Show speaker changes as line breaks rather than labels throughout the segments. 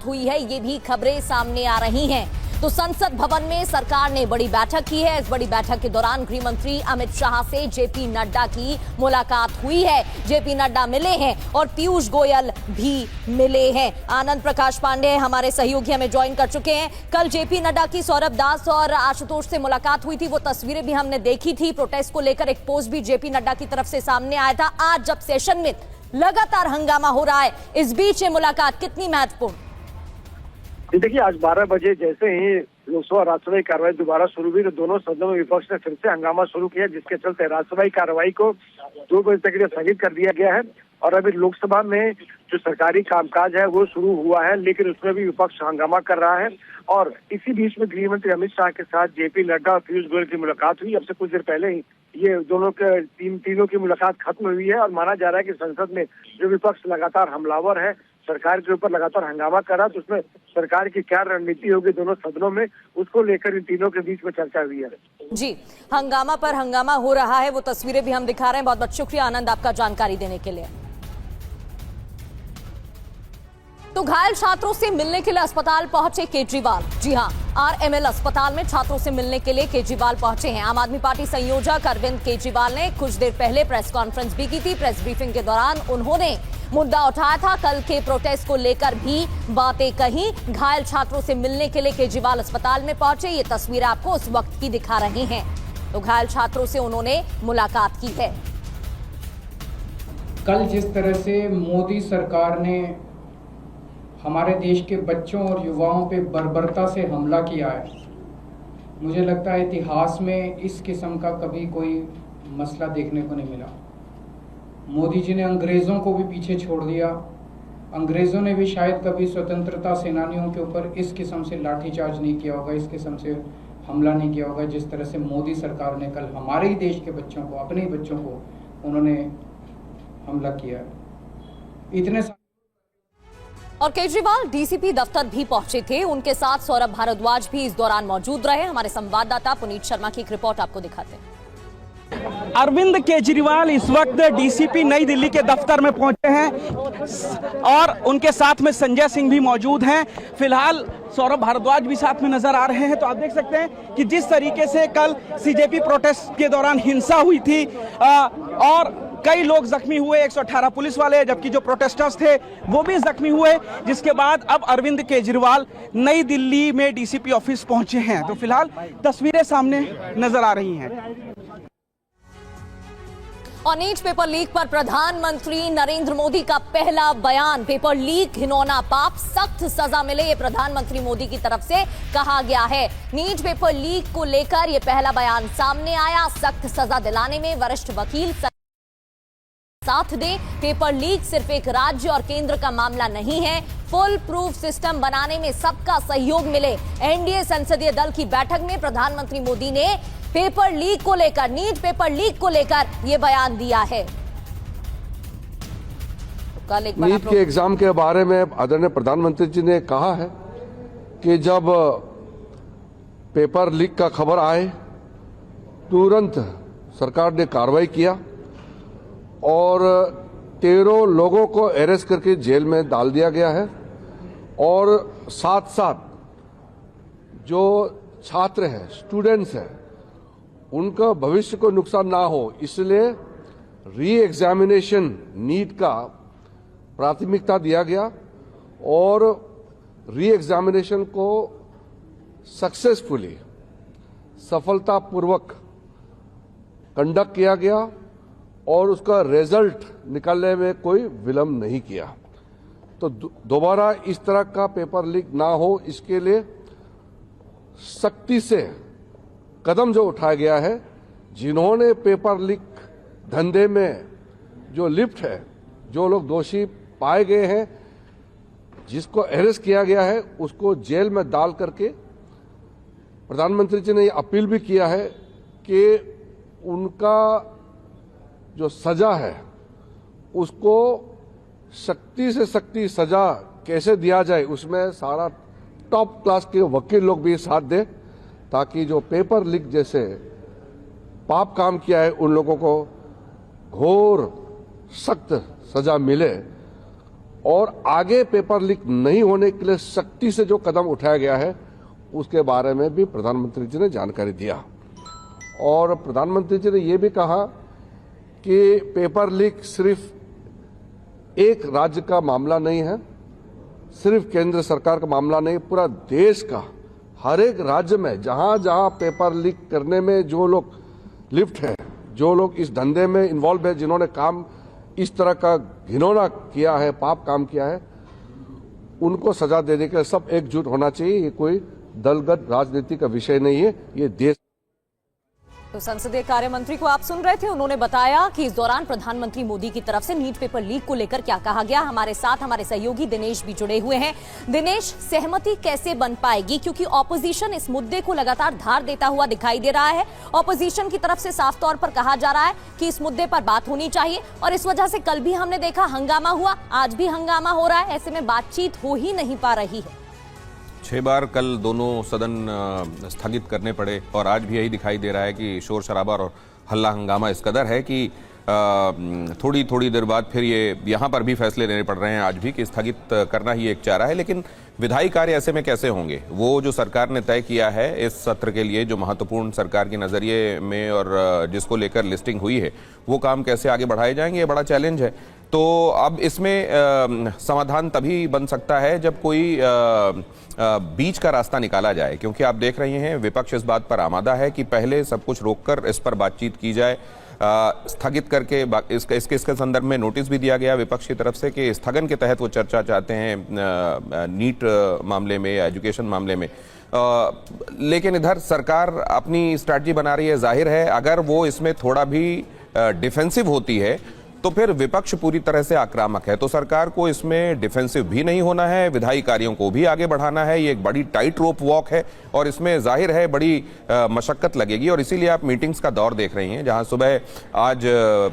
मुलाकात हुई है, ये भी खबरें सामने आ रही हैं। तो संसद भवन में सरकार ने बड़ी बैठक की है। इस बड़ी बैठक के दौरान गृह मंत्री अमित शाह से जेपी नड्डा की मुलाकात हुई है। जेपी नड्डा मिले हैं और पीयूष गोयल भी मिले हैं। आनंद प्रकाश पांडे हमारे सहयोगी हमें ज्वाइन कर चुके हैं। कल जेपी नड्डा की सौरभ दास और आशुतोष से मुलाकात हुई थी, वो तस्वीरें भी हमने देखी थी। प्रोटेस्ट को लेकर एक पोस्ट भी जेपी नड्डा की तरफ से सामने आया था। आज जब सेशन में लगातार हंगामा हो रहा है, इस बीच ये मुलाकात कितनी महत्वपूर्ण?
देखिए, आज 12 बजे जैसे ही लोकसभा राज्यसभा की कार्रवाई दोबारा शुरू हुई तो दोनों सदनों में विपक्ष ने फिर से हंगामा शुरू किया, जिसके चलते राज्यसभा की कार्रवाई को 2 बजे तक के लिए स्थगित कर दिया गया है। और अभी लोकसभा में जो सरकारी कामकाज है वो शुरू हुआ है, लेकिन उसमें भी विपक्ष हंगामा कर रहा है। और इसी बीच में गृह मंत्री अमित शाह के साथ जेपी नड्डा और पीयूष गोयल की मुलाकात हुई। अब से कुछ देर पहले ही ये दोनों के तीनों की मुलाकात खत्म हुई है और माना जा रहा है कि संसद में जो विपक्ष लगातार हमलावर है, सरकार के ऊपर लगातार हंगामा कर रहा है, तो उसमें सरकार की क्या रणनीति होगी दोनों सदनों में, उसको लेकर इन तीनों के बीच में चर्चा हुई है।
जी, हंगामा पर हंगामा हो रहा है, वो तस्वीरें भी हम दिखा रहे हैं। बहुत बहुत शुक्रिया आनंद आपका जानकारी देने के लिए। तो घायल छात्रों से मिलने के लिए अस्पताल पहुंचे केजरीवाल। जी हां, आरएमएल अस्पताल में छात्रों से मिलने के लिए केजरीवाल पहुंचे हैं। आम आदमी पार्टी संयोजक अरविंद केजरीवाल ने कुछ देर पहले प्रेस कॉन्फ्रेंस भी की थी। प्रेस ब्रीफिंग के दौरान उन्होंने मुद्दा उठाया था, कल के प्रोटेस्ट को लेकर भी बातें कही। घायल छात्रों से मिलने के लिए केजरीवाल अस्पताल में पहुंचे, ये तस्वीर आपको उस वक्त की दिखा रहे हैं। तो घायल छात्रों से उन्होंने मुलाकात की है।
कल जिस तरह से मोदी सरकार ने हमारे देश के बच्चों और युवाओं पे बर्बरता से हमला किया है, मुझे लगता है इतिहास में इस किस्म का कभी कोई मसला देखने को नहीं मिला। मोदी जी ने अंग्रेज़ों को भी पीछे छोड़ दिया। अंग्रेज़ों ने भी शायद कभी स्वतंत्रता सेनानियों के ऊपर इस किस्म से लाठीचार्ज नहीं किया होगा, इस किस्म से हमला नहीं किया होगा, जिस तरह से मोदी सरकार ने कल हमारे ही देश के बच्चों को, अपने ही बच्चों को उन्होंने हमला किया है। इतने
और केजरीवाल डीसीपी दफ्तर भी पहुंचे थे, उनके साथ सौरभ भारद्वाज भी इस दौरान मौजूद रहे। हमारे संवाददाता पुनीत शर्मा की एक रिपोर्ट आपको दिखाते हैं।
अरविंद केजरीवाल इस वक्त डीसीपी नई दिल्ली के दफ्तर में पहुंचे हैं और उनके साथ में संजय सिंह भी मौजूद हैं। फिलहाल सौरभ भारद्वाज भी साथ में नजर आ रहे हैं। तो आप देख सकते हैं कि जिस तरीके से कल सीजेपी प्रोटेस्ट के दौरान हिंसा हुई थी और कई लोग जख्मी हुए, 118 पुलिस वाले, जबकि जो प्रोटेस्टर्स थे वो भी जख्मी हुए, जिसके बाद अब अरविंद केजरीवाल नई दिल्ली में डीसीपी ऑफिस पहुंचे हैं। तो फिलहाल तस्वीरें सामने नजर आ रही हैं।
और नीट पेपर लीक पर प्रधानमंत्री नरेंद्र मोदी का पहला बयान। पेपर लीक घिनौना पाप, सख्त सजा मिले, ये प्रधानमंत्री मोदी की तरफ से कहा गया है। नीट पेपर लीक को लेकर ये पहला बयान सामने आया। सख्त सजा दिलाने में वरिष्ठ वकील साथ दे। पेपर लीक सिर्फ एक राज्य और केंद्र का मामला नहीं है, फुल प्रूफ सिस्टम बनाने में सबका सहयोग मिले। एनडीए संसदीय दल की बैठक में प्रधानमंत्री मोदी ने पेपर लीक को लेकर, नीट पेपर लीक को लेकर यह बयान दिया है। कल एक
नीट के एग्जाम के बारे में आदरणीय प्रधानमंत्री जी ने कहा है कि जब पेपर लीक का खबर आए तुरंत सरकार ने कार्रवाई किया और 13 लोगों को अरेस्ट करके जेल में डाल दिया गया है। और साथ साथ जो छात्र हैं, स्टूडेंट्स हैं, उनका भविष्य को नुकसान ना हो इसलिए री एग्जामिनेशन नीट का प्राथमिकता दिया गया और री एग्जामिनेशन को सक्सेसफुली, सफलतापूर्वक कंडक्ट किया गया और उसका रिजल्ट निकालने में कोई विलंब नहीं किया। तो दोबारा इस तरह का पेपर लीक ना हो इसके लिए सख्ती से कदम जो उठाया गया है। जिन्होंने पेपर लीक धंधे में जो लिप्त है, जो लोग दोषी पाए गए हैं, जिसको अरेस्ट किया गया है, उसको जेल में डाल करके प्रधानमंत्री जी ने अपील भी किया है कि उनका जो सजा है उसको सख्ती से सख्ती सजा कैसे दिया जाए, उसमें सारा टॉप क्लास के वकील लोग भी साथ दें ताकि जो पेपर लीक जैसे पाप काम किया है उन लोगों को घोर सख्त सजा मिले और आगे पेपर लीक नहीं होने के लिए सख्ती से जो कदम उठाया गया है उसके बारे में भी प्रधानमंत्री जी ने जानकारी दिया। और प्रधानमंत्री जी ने यह भी कहा कि पेपर लीक सिर्फ एक राज्य का मामला नहीं है, सिर्फ केंद्र सरकार का मामला नहीं, पूरा देश का हर एक राज्य में जहां जहां पेपर लीक करने में जो लोग लिप्त हैं, जो लोग इस धंधे में इन्वॉल्व है, जिन्होंने काम इस तरह का घिनौना किया है, पाप काम किया है, उनको सजा देने के लिए सब एकजुट होना चाहिए। ये कोई दलगत राजनीति का विषय नहीं है, ये देश।
तो संसदीय कार्य मंत्री को आप सुन रहे थे, उन्होंने बताया कि इस दौरान प्रधानमंत्री मोदी की तरफ से नीट पेपर लीक को लेकर क्या कहा गया। हमारे साथ हमारे सहयोगी दिनेश भी जुड़े हुए हैं। दिनेश, सहमति कैसे बन पाएगी, क्योंकि ऑपोजिशन इस मुद्दे को लगातार धार देता हुआ दिखाई दे रहा है। ऑपोजिशन की तरफ से साफ तौर पर कहा जा रहा है कि इस मुद्दे पर बात होनी चाहिए और इस वजह से कल भी हमने देखा हंगामा हुआ, आज भी हंगामा हो रहा है। ऐसे में बातचीत हो ही नहीं पा रही है।
6 बार कल दोनों सदन स्थगित करने पड़े और आज भी यही दिखाई दे रहा है कि शोर शराबा और हल्ला हंगामा इस कदर है कि थोड़ी थोड़ी देर बाद फिर ये यहाँ पर भी फैसले लेने पड़ रहे हैं आज भी कि स्थगित करना ही एक चारा है। लेकिन विधायी कार्य ऐसे में कैसे होंगे? वो जो सरकार ने तय किया है इस सत्र के लिए, जो महत्वपूर्ण सरकार के नज़रिए में और जिसको लेकर लिस्टिंग हुई है, वो काम कैसे आगे बढ़ाए जाएंगे, ये बड़ा चैलेंज है। तो अब इसमें समाधान तभी बन सकता है जब कोई बीच का रास्ता निकाला जाए, क्योंकि आप देख रहे हैं विपक्ष इस बात पर आमादा है कि पहले सब कुछ रोककर इस पर बातचीत की जाए, स्थगित करके इसके संदर्भ में नोटिस भी दिया गया विपक्ष की तरफ से कि स्थगन के तहत वो चर्चा चाहते हैं नीट मामले में या एजुकेशन मामले में। लेकिन इधर सरकार अपनी स्ट्रैटेजी बना रही है। जाहिर है अगर वो इसमें थोड़ा भी डिफेंसिव होती है तो फिर विपक्ष पूरी तरह से आक्रामक है। तो सरकार को इसमें डिफेंसिव भी नहीं होना है, विधायी कार्यों को भी आगे बढ़ाना है। ये एक बड़ी टाइट रोप वॉक है और इसमें जाहिर है बड़ी मशक्कत लगेगी। और इसीलिए आप मीटिंग्स का दौर देख रही हैं, जहां सुबह आज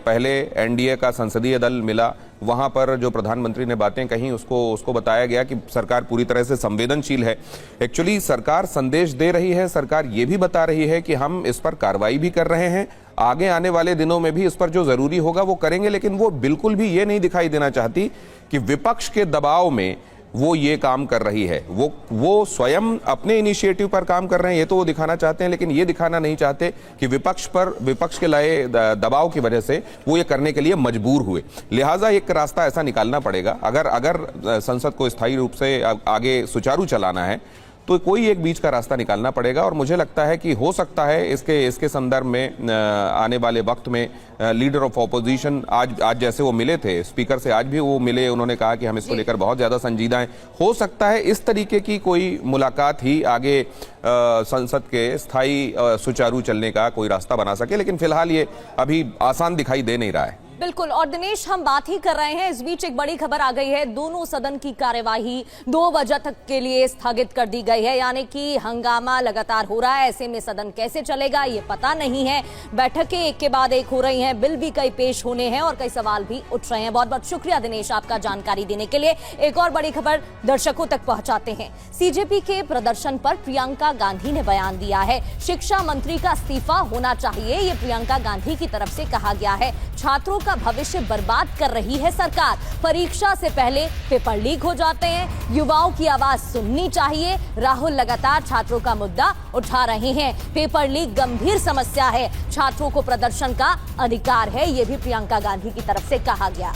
पहले एनडीए का संसदीय दल मिला, वहां पर जो प्रधानमंत्री ने बातें कही उसको बताया गया कि सरकार पूरी तरह से संवेदनशील है। एक्चुअली सरकार संदेश दे रही है, सरकार ये भी बता रही है कि हम इस पर कार्रवाई भी कर रहे हैं, आगे आने वाले दिनों में भी इस पर जो जरूरी होगा वो करेंगे। लेकिन वो बिल्कुल भी ये नहीं दिखाई देना चाहती कि विपक्ष के दबाव में वो ये काम कर रही है। वो स्वयं अपने इनिशिएटिव पर काम कर रहे हैं, ये तो वो दिखाना चाहते हैं, लेकिन ये दिखाना नहीं चाहते कि विपक्ष के लाए दबाव की वजह से वो ये करने के लिए मजबूर हुए। लिहाजा एक रास्ता ऐसा निकालना पड़ेगा, अगर संसद को स्थायी रूप से आगे सुचारू चलाना है तो कोई एक बीच का रास्ता निकालना पड़ेगा। और मुझे लगता है कि हो सकता है इसके संदर्भ में आने वाले वक्त में लीडर ऑफ ऑपोजिशन आज जैसे वो मिले थे स्पीकर से, आज भी वो मिले, उन्होंने कहा कि हम इसको लेकर बहुत ज्यादा संजीदा हैं। हो सकता है इस तरीके की कोई मुलाकात ही आगे संसद के स्थायी सुचारू चलने का कोई रास्ता बना सके, लेकिन फिलहाल ये अभी आसान दिखाई दे नहीं रहा है।
बिल्कुल। और दिनेश, हम बात ही कर रहे हैं, इस बीच एक बड़ी खबर आ गई है, दोनों सदन की कार्यवाही 2 बजे तक के लिए स्थगित कर दी गई है। यानी कि हंगामा लगातार हो रहा है, ऐसे में सदन कैसे चलेगा ये पता नहीं है। बैठकें एक के बाद एक हो रही हैं, बिल भी कई पेश होने हैं और कई सवाल भी उठ रहे हैं। बहुत बहुत शुक्रिया दिनेश आपका जानकारी देने के लिए। एक और बड़ी खबर दर्शकों तक पहुंचाते हैं। सीजेपी के प्रदर्शन पर प्रियंका गांधी ने बयान दिया है। शिक्षा मंत्री का इस्तीफा होना चाहिए, ये प्रियंका गांधी की तरफ से कहा गया है। छात्रों का भविष्य बर्बाद कर रही है सरकार, परीक्षा से पहले पेपर लीक हो जाते हैं, युवाओं की आवाज सुननी चाहिए। राहुल लगातार छात्रों का मुद्दा उठा रहे हैं। पेपर लीक गंभीर समस्या है, छात्रों को प्रदर्शन का अधिकार है, यह भी प्रियंका गांधी की तरफ से कहा गया।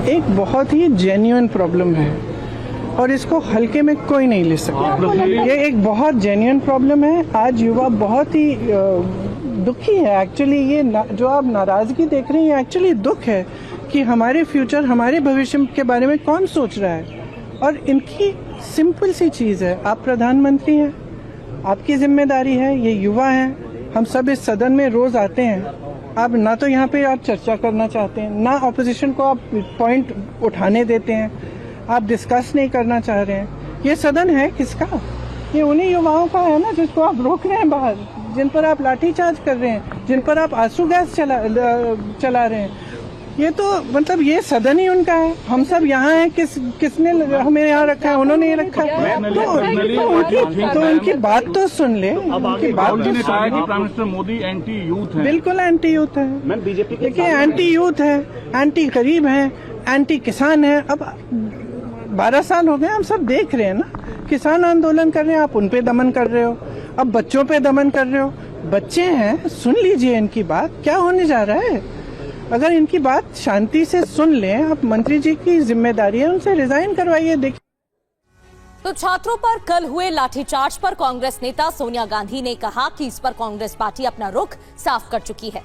एक बहुत ही जेन्युइन प्रॉब्लम है और इसको हल्के में कोई नहीं ले सकता। ये एक बहुत जेन्युइन प्रॉब्लम है। आज युवा बहुत ही दुखी है। एक्चुअली ये जो आप नाराज़गी देख रहे हैं एक्चुअली दुख है कि हमारे फ्यूचर, हमारे भविष्य के बारे में कौन सोच रहा है। और इनकी सिंपल सी चीज़ है, आप प्रधानमंत्री हैं, आपकी जिम्मेदारी है, ये युवा हैं, हम सब इस सदन में रोज़ आते हैं। आप ना तो यहाँ पे आप चर्चा करना चाहते हैं, ना ऑपोजिशन को आप पॉइंट उठाने देते हैं, आप डिस्कस नहीं करना चाह रहे हैं। ये सदन है किसका? ये उन्हीं युवाओं का है ना जिसको आप रोक रहे हैं बाहर, जिन पर आप लाठीचार्ज कर रहे हैं, जिन पर आप आंसू गैस चला रहे हैं। ये तो मतलब ये सदन ही उनका है, हम सब यहाँ हैं। किसने हमें यहाँ रखा है? उन्होंने ही रखा है। तो उनकी बात तो सुन ले, उनकी बात तो
prime minister Modi anti youth है।
बिल्कुल एंटी यूथ है। देखिए एंटी यूथ है, एंटी गरीब है, एंटी किसान है। अब 12 साल हो गए, हम सब देख रहे हैं ना, किसान आंदोलन कर रहे हैं, आप उन पे दमन कर रहे हो, अब बच्चों पे दमन कर रहे हो। बच्चे हैं, सुन लीजिए इनकी बात, क्या होने जा रहा है। अगर इनकी बात शांति से सुन लें, अब मंत्री जी की जिम्मेदारी है, उनसे रिजाइन करवाइए। देखिए
तो छात्रों पर कल हुए लाठीचार्ज पर कांग्रेस नेता सोनिया गांधी ने कहा कि इस पर कांग्रेस पार्टी अपना रुख साफ कर चुकी है।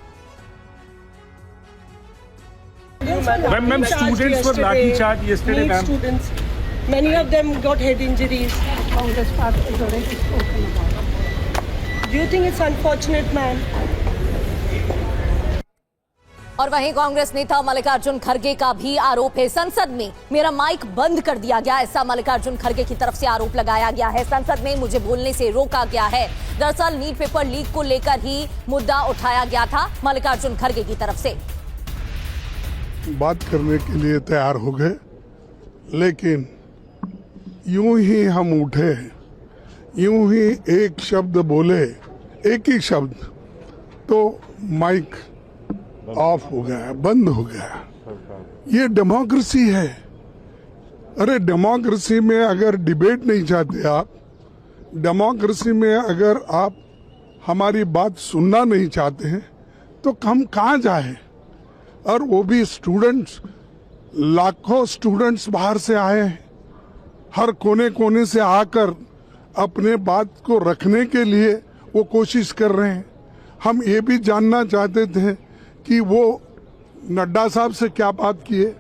Ma'am, students were lathi-charged yesterday, ma'am.
Students, many of them got head injuries. Congress party is already spoken about. Do you think it's unfortunate, ma'am?
और वहीं कांग्रेस नेता मल्लिकार्जुन खड़गे का भी आरोप है, संसद में मेरा माइक बंद कर दिया गया, ऐसा मल्लिकार्जुन खड़गे की तरफ से आरोप लगाया गया है। संसद में मुझे बोलने से रोका गया है। दरअसल नीट पेपर लीक को लेकर ही मुद्दा उठाया गया था मल्लिकार्जुन खड़गे की तरफ से।
बात करने के लिए तैयार हो गए, लेकिन यूं ही हम उठे, यूं ही एक शब्द बोले, एक ही शब्द, तो माइक ऑफ हो गया, बंद हो गया। ये डेमोक्रेसी है। अरे डेमोक्रेसी में अगर डिबेट नहीं चाहते आप, डेमोक्रेसी में अगर आप हमारी बात सुनना नहीं चाहते हैं, तो हम कहाँ जाए। और वो भी स्टूडेंट्स, लाखों स्टूडेंट्स बाहर से आए हैं, हर कोने कोने से आकर अपने बात को रखने के लिए वो कोशिश कर रहे हैं। हम ये भी जानना चाहते थे कि वो नड्डा साहब से क्या बात किए,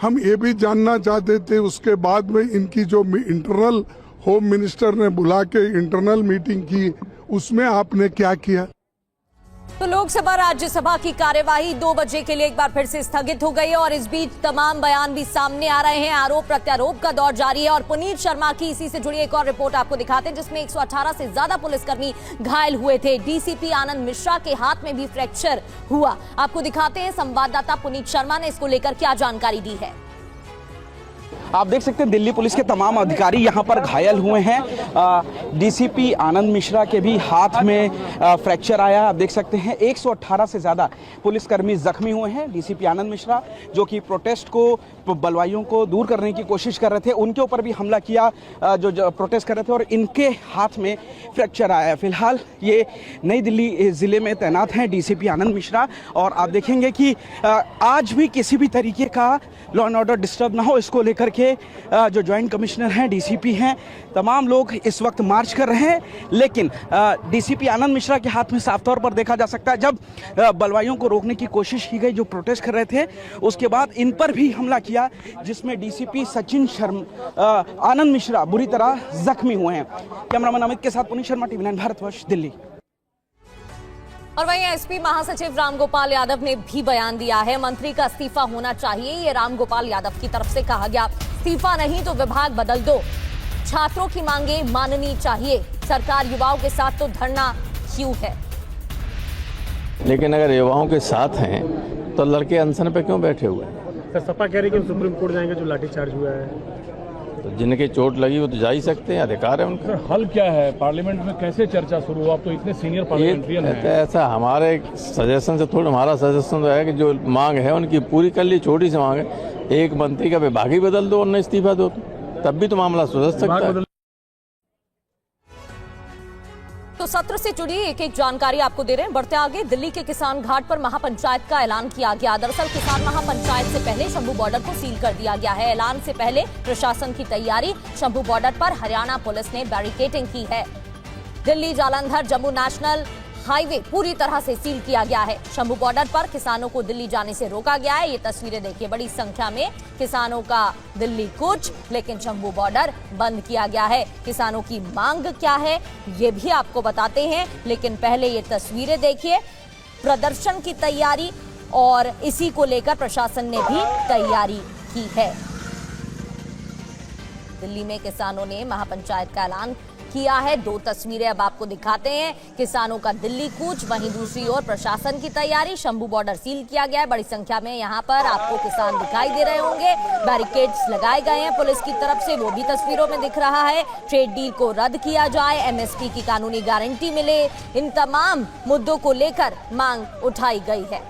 हम ये भी जानना चाहते थे उसके बाद में इनकी जो इंटरनल होम मिनिस्टर ने बुला के इंटरनल मीटिंग की, उसमें आपने क्या किया।
तो लोकसभा राज्यसभा की कार्यवाही 2 बजे के लिए एक बार फिर से स्थगित हो गई है और इस बीच तमाम बयान भी सामने आ रहे हैं। आरोप प्रत्यारोप का दौर जारी है और पुनीत शर्मा की इसी से जुड़ी एक और रिपोर्ट आपको दिखाते हैं, जिसमें 118 से ज्यादा पुलिसकर्मी घायल हुए थे। डीसीपी आनंद मिश्रा के हाथ में भी फ्रैक्चर हुआ। आपको दिखाते हैं संवाददाता पुनीत शर्मा ने इसको लेकर क्या जानकारी दी है।
आप देख सकते हैं दिल्ली पुलिस के तमाम अधिकारी यहाँ पर घायल हुए हैं। डीसीपी आनंद मिश्रा के भी हाथ में फ्रैक्चर आया। आप देख सकते हैं 118 से ज़्यादा पुलिसकर्मी जख्मी हुए हैं। डीसीपी आनंद मिश्रा जो कि प्रोटेस्ट को, बलवाइयों को दूर करने की कोशिश कर रहे थे, उनके ऊपर भी हमला किया जो प्रोटेस्ट कर रहे थे और इनके हाथ में फ्रैक्चर आया। फिलहाल ये नई दिल्ली ज़िले में तैनात हैं डीसीपी आनंद मिश्रा। और आप देखेंगे कि आज भी किसी भी तरीके का लॉ एंड ऑर्डर डिस्टर्ब ना हो, इसको लेकर के जो ज्वाइंट कमिश्नर हैं, डीसीपी हैं, तमाम लोग इस वक्त मार्च कर रहे हैं। लेकिन डीसीपी आनंद मिश्रा के हाथ में साफ तौर पर देखा जा सकता है, जब बलवाइयों को रोकने की कोशिश की गई जो प्रोटेस्ट कर रहे थे, उसके बाद इन पर भी हमला किया, जिसमें डीसीपी सचिन शर्मा, आनंद मिश्रा बुरी तरह जख्मी हुए हैं। कैमरामैन अमित के साथ पुनीत शर्मा, टीवी 9 भारतवर्ष, दिल्ली।
और वहीं एसपी महासचिव रामगोपाल यादव ने भी बयान दिया है, मंत्री का इस्तीफा होना चाहिए, ये रामगोपाल यादव की तरफ से कहा गया। इस्तीफा नहीं तो विभाग बदल दो, छात्रों की मांगे माननी चाहिए, सरकार युवाओं के साथ तो धरना क्यों है।
लेकिन अगर युवाओं के साथ हैं तो लड़के अनशन पे क्यों बैठे हुए हैं।
सर सपा कह रही है कि सुप्रीम कोर्ट जाएंगे, जो लाठीचार्ज हुआ है।
तो जिनके चोट लगी वो तो जा ही सकते हैं, अधिकार है उनका।
हल क्या है, पार्लियामेंट में कैसे चर्चा शुरू हुआ, आप तो इतने सीनियर पार्लियामेंट्रियन हैं।
ऐसा हमारे सजेशन से थोड़ा, हमारा सजेशन तो है कि जो मांग है उनकी पूरी कर ली, छोटी सी मांग है, एक मंत्री का विभाग ही बदल दो और न इस्तीफा दो, तब भी तो मामला सुलझ सकता है।
तो सत्र से जुड़ी एक एक जानकारी आपको दे रहे हैं। बढ़ते आगे, दिल्ली के किसान घाट पर महापंचायत का ऐलान किया गया। दरअसल किसान महापंचायत से पहले शंभू बॉर्डर को सील कर दिया गया है। ऐलान से पहले प्रशासन की तैयारी, शंभू बॉर्डर पर हरियाणा पुलिस ने बैरिकेडिंग की है। दिल्ली जालंधर जम्मू नेशनल हाईवे पूरी तरह से सील किया गया है। शंभू बॉर्डर पर किसानों को दिल्ली जाने से रोका गया है। ये तस्वीरें देखिए, बड़ी संख्या में किसानों का दिल्ली कूच, लेकिन शंभू बॉर्डर बंद किया गया है। किसानों की मांग क्या है ये भी आपको बताते हैं, लेकिन पहले ये तस्वीरें देखिए। प्रदर्शन की तैयारी और इसी को लेकर प्रशासन ने भी तैयारी की है। दिल्ली में किसानों ने महापंचायत का ऐलान किया है। 2 तस्वीरें अब आपको दिखाते हैं। किसानों का दिल्ली कूच, वहीं दूसरी ओर प्रशासन की तैयारी। शंभू बॉर्डर सील किया गया है। बड़ी संख्या में यहाँ पर आपको किसान दिखाई दे रहे होंगे। बैरिकेड्स लगाए गए हैं पुलिस की तरफ से, वो भी तस्वीरों में दिख रहा है। ट्रेड डील को रद्द किया जाए, एमएसपी की कानूनी गारंटी मिले, इन तमाम मुद्दों को लेकर मांग उठाई गई है।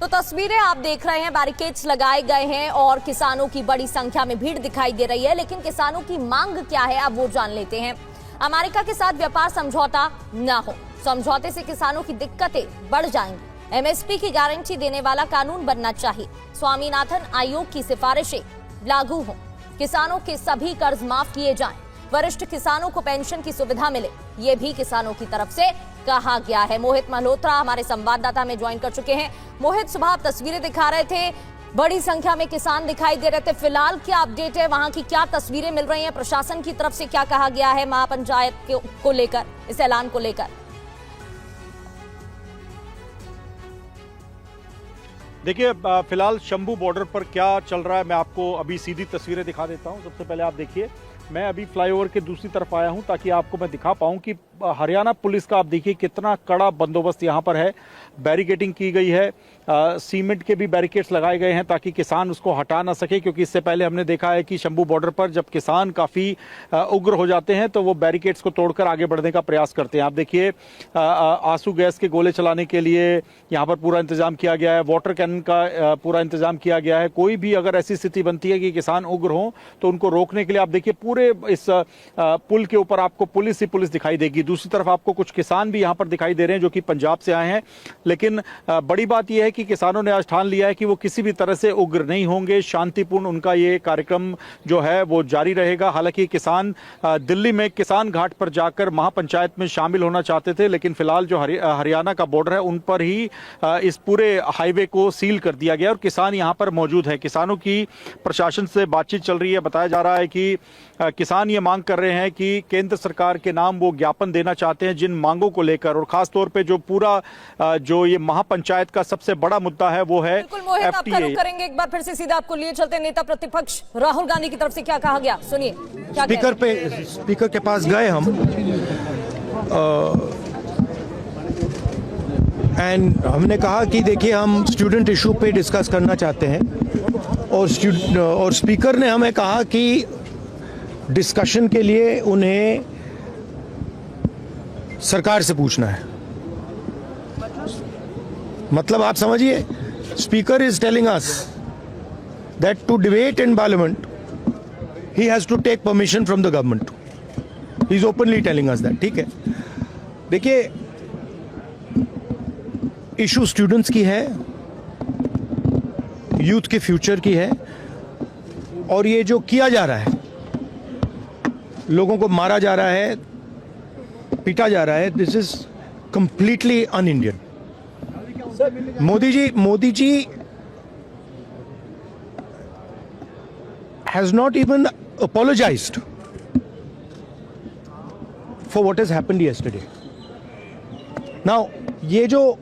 तो तस्वीरें आप देख रहे हैं, बैरिकेड्स लगाए गए हैं और किसानों की बड़ी संख्या में भीड़ दिखाई दे रही है। लेकिन किसानों की मांग क्या है, अब वो जान लेते हैं। अमेरिका के साथ व्यापार समझौता न हो, समझौते से किसानों की दिक्कतें बढ़ जाएंगी। एमएसपी की गारंटी देने वाला कानून बनना चाहिए। स्वामीनाथन आयोग की सिफारिशें लागू हों, किसानों के सभी कर्ज माफ किए जाएं, वरिष्ठ किसानों को पेंशन की सुविधा मिले, ये भी किसानों की तरफ से कहा गया है। मोहित मल्होत्रा हमारे संवाददाता में ज्वाइन कर चुके हैं। मोहित, सुबह आप तस्वीरें दिखा रहे थे, बड़ी संख्या में किसान दिखाई दे रहे थे। फिलहाल क्या अपडेट है, वहां की क्या तस्वीरें मिल रही हैं, प्रशासन की तरफ से क्या कहा गया है महापंचायत को लेकर, इस ऐलान को लेकर?
देखिए, फिलहाल शंभू बॉर्डर पर क्या चल रहा है, मैं आपको अभी सीधी तस्वीरें दिखा देता हूं। सबसे पहले आप देखिए, मैं अभी फ्लाईओवर के दूसरी तरफ आया हूं ताकि आपको मैं दिखा पाऊं कि हरियाणा पुलिस का आप देखिए कितना कड़ा बंदोबस्त यहां पर है। बैरिकेडिंग की गई है, सीमेंट के भी बैरिकेड्स लगाए गए हैं ताकि किसान उसको हटा ना सके, क्योंकि इससे पहले हमने देखा है कि शंभू बॉर्डर पर जब किसान काफ़ी उग्र हो जाते हैं तो वो बैरिकेड्स को तोड़कर आगे बढ़ने का प्रयास करते हैं। आप देखिए, आंसू गैस के गोले चलाने के लिए यहाँ पर पूरा इंतजाम किया गया है, वाटर कैनन का पूरा इंतजाम किया गया है। कोई भी अगर ऐसी स्थिति बनती है कि किसान उग्र हों तो उनको रोकने के लिए आप देखिए पूरे इस पुल के ऊपर आपको पुलिस ही पुलिस दिखाई देगी। दूसरी तरफ आपको कुछ किसान भी यहाँ पर दिखाई दे रहे हैं जो कि पंजाब से आए हैं। लेकिन बड़ी बात यह है कि किसानों ने आज ठान लिया है कि वो किसी भी तरह से उग्र नहीं होंगे, शांतिपूर्ण उनका ये कार्यक्रम जो है वो जारी रहेगा। हालांकि किसान दिल्ली में किसान घाट पर जाकर महापंचायत में शामिल होना चाहते थे, लेकिन फिलहाल जो हरियाणा का बॉर्डर है उन पर ही इस पूरे हाईवे को सील कर दिया गया और किसान यहाँ पर मौजूद है। किसानों की प्रशासन से बातचीत चल रही है। बताया जा रहा है कि किसान ये मांग कर रहे हैं कि केंद्र सरकार के नाम वो ज्ञापन देना चाहते हैं जिन मांगों को लेकर, और खास तौर पे जो पूरा जो ये महापंचायत का सबसे बड़ा मुद्दा है वो है
FTA। करेंगे एक बार फिर से सीधा आपको लिए चलते हैं। नेता प्रतिपक्ष राहुल गांधी की तरफ से क्या कहा गया, सुनिए।
स्पीकर के पास गए हम एंड हमने कहा कि देखिए हम स्टूडेंट इशू पे डिस्कस करना चाहते हैं और स्पीकर ने हमें कहा कि डिस्कशन के लिए उन्हें सरकार से पूछना है। मतलब आप समझिए, speaker is telling us that to debate in parliament he has to take permission from the government. He is openly telling us that. ठीक है, देखिए इशू स्टूडेंट्स की है, यूथ के फ्यूचर की है, और ये जो किया जा रहा है, लोगों को मारा जा रहा है, पीटा जा रहा है, this is completely un Indian. Modi ji has not even apologised for what has happened yesterday. Now ये जो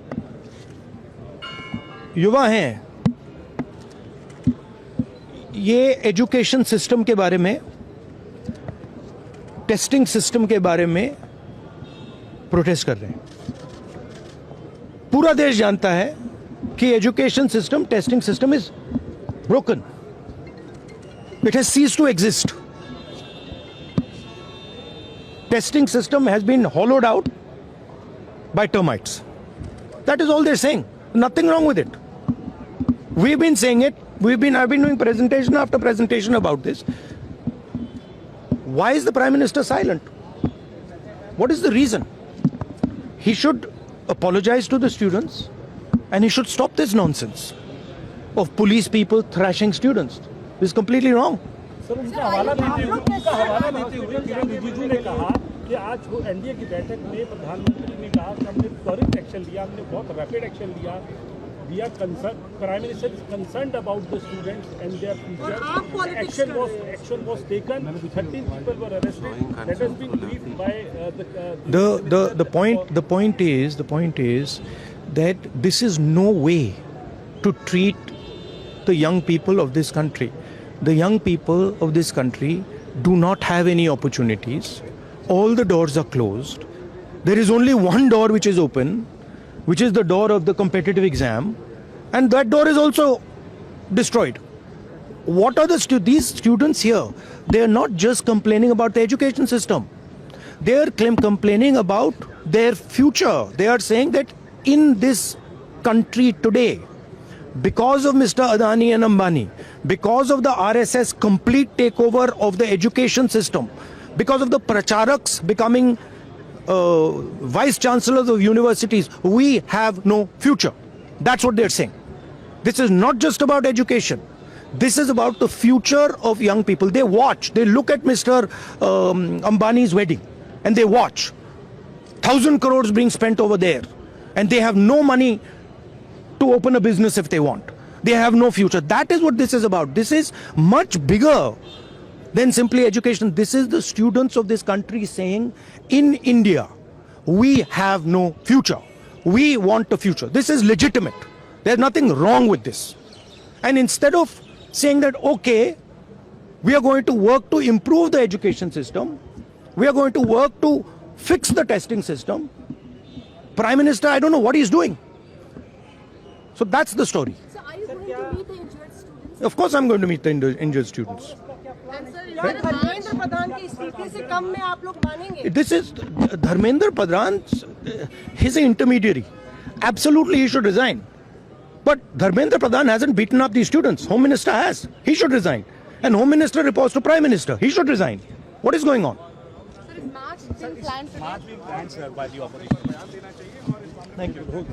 युवा हैं, ये एजुकेशन सिस्टम के बारे में, टेस्टिंग सिस्टम के बारे में प्रोटेस्ट कर रहे हैं। पूरा देश जानता है कि education system, testing system is broken, it has ceased to exist. Testing system has been hollowed out by termites. That is all they're saying. Nothing wrong with it. We've been saying it. I've been doing presentation after presentation about this. Why is the Prime Minister silent? What is the reason? He should apologize to the students and he should stop this nonsense of police people thrashing students. This is completely wrong.
Sir, उनका हवाला देते हुए किरण रिजिजू ने कहा कि आज NDA की बैठक में प्रधानमंत्री ने कहा कि हमने त्वरित एक्शन लिया, हमने बहुत रैपिड एक्शन लिया। We are concerned. Prime Minister is concerned about the students and their future. Action was taken. 13 people were arrested. That has been briefed by
The point is that this is no way to treat the young people of this country. The young people of this country do not have any opportunities. All the doors are closed. There is only one door which is open, which is the door of the competitive exam, and that door is also destroyed. What are these students here? They are not just complaining about the education system. They are complaining about their future. They are saying that in this country today, because of Mr. Adani and Ambani, because of the RSS complete takeover of the education system, because of the pracharaks becoming vice chancellors of universities, we have no future. That's what they're saying. This is not just about education. This is about the future of young people. They watch, they look at Mr. Ambani's wedding and they watch. 1,000 crores being spent over there, and they have no money to open a business if they want. They have no future. That is what this is about. This is much bigger than simply education. This is the students of this country saying, in India, we have no future. We want a future. This is legitimate. There's nothing wrong with this. And instead of saying that, okay, we are going to work to improve the education system, we are going to work to fix the testing system, Prime Minister, I don't know what he's doing. So that's the story.
So are you going to meet the injured students?
Of course I'm going to meet the injured students.
Dharmendra Pradhan के इस्तीफे से कम में आप लोग मानेंगे?
This is Dharmendra Pradhan, he's an intermediary. Absolutely he should resign. But Dharmendra Pradhan hasn't beaten up these students. Home Minister has. He should resign. And Home Minister reports to Prime Minister. He should resign. What is going on?
Sir, is March being planned today?
March being planned, sir, by the opposition.
Thank you.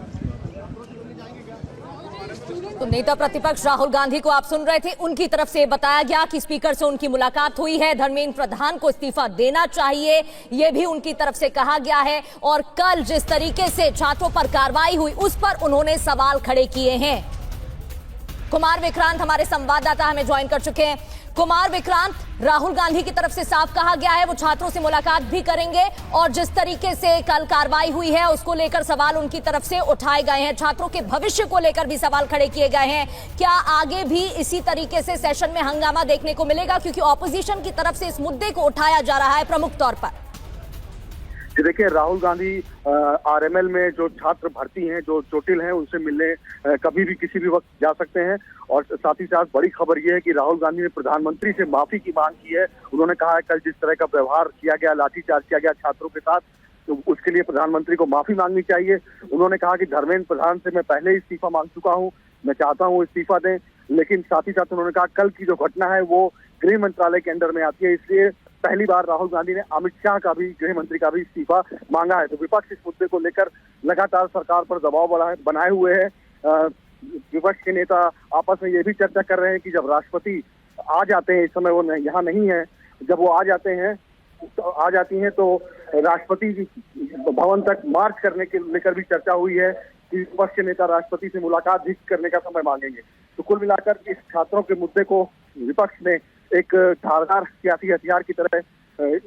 तो नेता प्रतिपक्ष राहुल गांधी को आप सुन रहे थे, उनकी तरफ से बताया गया कि स्पीकर से उनकी मुलाकात हुई है, धर्मेंद्र प्रधान को इस्तीफा देना चाहिए, यह भी उनकी तरफ से कहा गया है। और कल जिस तरीके से छात्रों पर कार्रवाई हुई उस पर उन्होंने सवाल खड़े किए हैं। कुमार विक्रांत हमारे संवाददाता हमें ज्वाइन कर चुके हैं। कुमार विक्रांत, राहुल गांधी की तरफ से साफ कहा गया है वो छात्रों से मुलाकात भी करेंगे और जिस तरीके से कल कार्रवाई हुई है उसको लेकर सवाल उनकी तरफ से उठाए गए हैं, छात्रों के भविष्य को लेकर भी सवाल खड़े किए गए हैं। क्या आगे भी इसी तरीके से सेशन में हंगामा देखने को मिलेगा, क्योंकि ऑपोजिशन की तरफ से इस मुद्दे को उठाया जा रहा है प्रमुख तौर पर?
जी देखिए, राहुल गांधी आरएमएल में जो छात्र भर्ती हैं, जो चोटिल हैं, उनसे मिलने कभी भी किसी भी वक्त जा सकते हैं। और साथ ही साथ बड़ी खबर यह है कि राहुल गांधी ने प्रधानमंत्री से माफी की मांग की है। उन्होंने कहा है कल जिस तरह का व्यवहार किया गया, लाठीचार्ज किया गया छात्रों के साथ, तो उसके लिए प्रधानमंत्री को माफी मांगनी चाहिए। उन्होंने कहा कि धर्मेंद्र प्रधान से मैं पहले ही इस्तीफा मांग चुका हूं, मैं चाहता हूं इस्तीफा दें। लेकिन साथ ही साथ उन्होंने कहा कल की जो घटना है वो गृह मंत्रालय के अंडर में आती है, इसलिए पहली बार राहुल गांधी ने अमित शाह का भी, गृह मंत्री का भी इस्तीफा मांगा है। तो विपक्ष इस मुद्दे को लेकर लगातार सरकार पर दबाव बनाए हुए है। विपक्ष के नेता आपस में ये भी चर्चा कर रहे हैं कि जब राष्ट्रपति आ जाते हैं, इस समय वो यहाँ नहीं है, जब वो आ जाती हैं तो राष्ट्रपति भवन तक मार्च करने के लेकर भी चर्चा हुई है कि विपक्ष के नेता राष्ट्रपति से मुलाकात भी करने का समय मांगेंगे। तो कुल मिलाकर इस छात्रों के मुद्दे को विपक्ष ने एक धारदार सियासी हथियार की तरह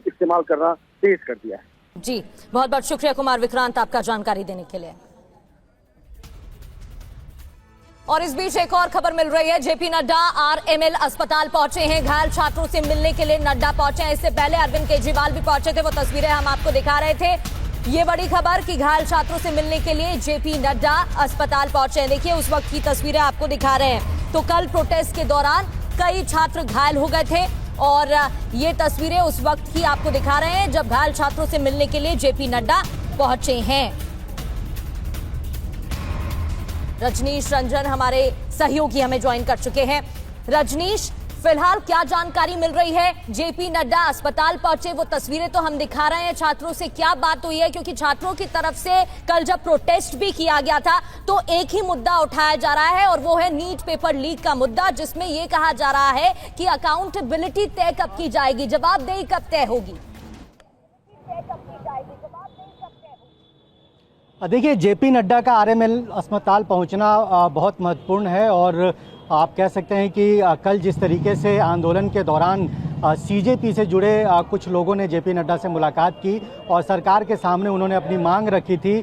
इस्तेमाल करना तेज कर दिया है।
जी, बहुत बहुत शुक्रिया कुमार विक्रांत आपका जानकारी देने के लिए। और इस बीच एक और खबर मिल रही है, जेपी नड्डा आरएमएल अस्पताल पहुंचे हैं, घायल छात्रों से मिलने के लिए नड्डा पहुंचे हैं। इससे पहले अरविंद केजरीवाल भी पहुंचे थे, वो तस्वीरें हम आपको दिखा रहे थे। ये बड़ी खबर कि घायल छात्रों से मिलने के लिए जेपी नड्डा अस्पताल पहुंचे हैं। देखिए उस वक्त की तस्वीरें आपको दिखा रहे हैं। तो कल प्रोटेस्ट के दौरान कई छात्र घायल हो गए थे और ये तस्वीरें उस वक्त की आपको दिखा रहे हैं जब घायल छात्रों से मिलने के लिए जेपी नड्डा पहुंचे हैं। रजनीश रंजन हमारे सहयोगी हमें ज्वाइन कर चुके हैं। रजनीश, फिलहाल क्या जानकारी मिल रही है? जेपी नड्डा अस्पताल पहुंचे, वो तस्वीरें तो हम दिखा रहे हैं, छात्रों से क्या बात हुई है? क्योंकि छात्रों की तरफ से कल जब प्रोटेस्ट भी किया गया था तो एक ही मुद्दा उठाया जा रहा है और वो है नीट पेपर लीक का मुद्दा, जिसमें ये कहा जा रहा है कि अकाउंटेबिलिटी तय कब की जाएगी, जवाबदेही कब तय होगी?
देखिए, जेपी नड्डा का आरएमएल अस्पताल पहुंचना बहुत महत्वपूर्ण है और आप कह सकते हैं कि कल जिस तरीके से आंदोलन के दौरान सीजेपी से जुड़े कुछ लोगों ने जेपी नड्डा से मुलाकात की, और सरकार के सामने उन्होंने अपनी मांग रखी थी।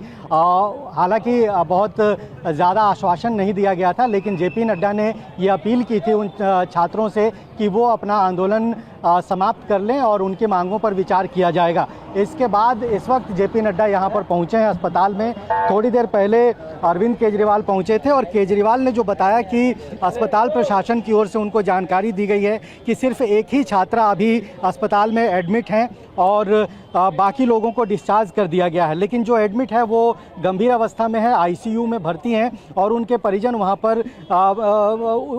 हालांकि बहुत ज़्यादा आश्वासन नहीं दिया गया था, लेकिन जेपी नड्डा ने ये अपील की थी उन छात्रों से कि वो अपना आंदोलन समाप्त कर लें और उनकी मांगों पर विचार किया जाएगा। इसके बाद इस वक्त जेपी नड्डा यहाँ पर पहुँचे हैं अस्पताल में। थोड़ी देर पहले अरविंद केजरीवाल पहुँचे थे और केजरीवाल ने जो बताया कि अस्पताल प्रशासन की ओर से उनको जानकारी दी गई है कि सिर्फ एक ही छात्रा अभी अस्पताल में एडमिट हैं और बाकी लोगों को डिस्चार्ज कर दिया गया है, लेकिन जो एडमिट है वो गंभीर अवस्था में है, आईसीयू में भर्ती हैं और उनके परिजन वहां पर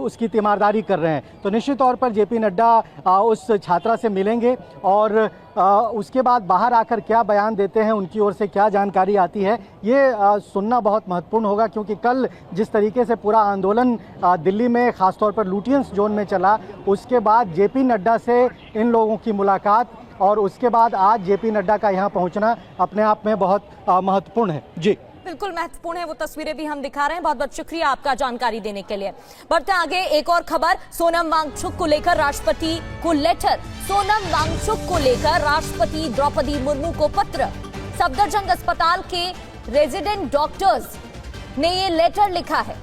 उसकी तीमारदारी कर रहे हैं। तो निश्चित तौर पर जेपी नड्डा उस छात्रा से मिलेंगे और उसके बाद बाहर आकर क्या बयान देते हैं, उनकी ओर से क्या जानकारी आती है, ये सुनना बहुत महत्वपूर्ण होगा। क्योंकि कल जिस तरीके से पूरा आंदोलन दिल्ली में खासतौर पर लुटियंस जोन में चला, उसके बाद जेपी नड्डा से इन लोगों की मुलाकात और उसके बाद आज जेपी नड्डा का यहाँ पहुँचना अपने आप में बहुत महत्वपूर्ण है। जी
बिल्कुल महत्वपूर्ण है, वो तस्वीरें भी हम दिखा रहे हैं। बहुत बहुत शुक्रिया आपका जानकारी देने के लिए। बढ़ते आगे, एक और खबर, सोनम वांगचुक को लेकर राष्ट्रपति को लेटर। सोनम वांगचुक को लेकर राष्ट्रपति द्रौपदी मुर्मू को पत्र। सफदरजंग अस्पताल के रेजिडेंट डॉक्टर्स ने ये लेटर लिखा है,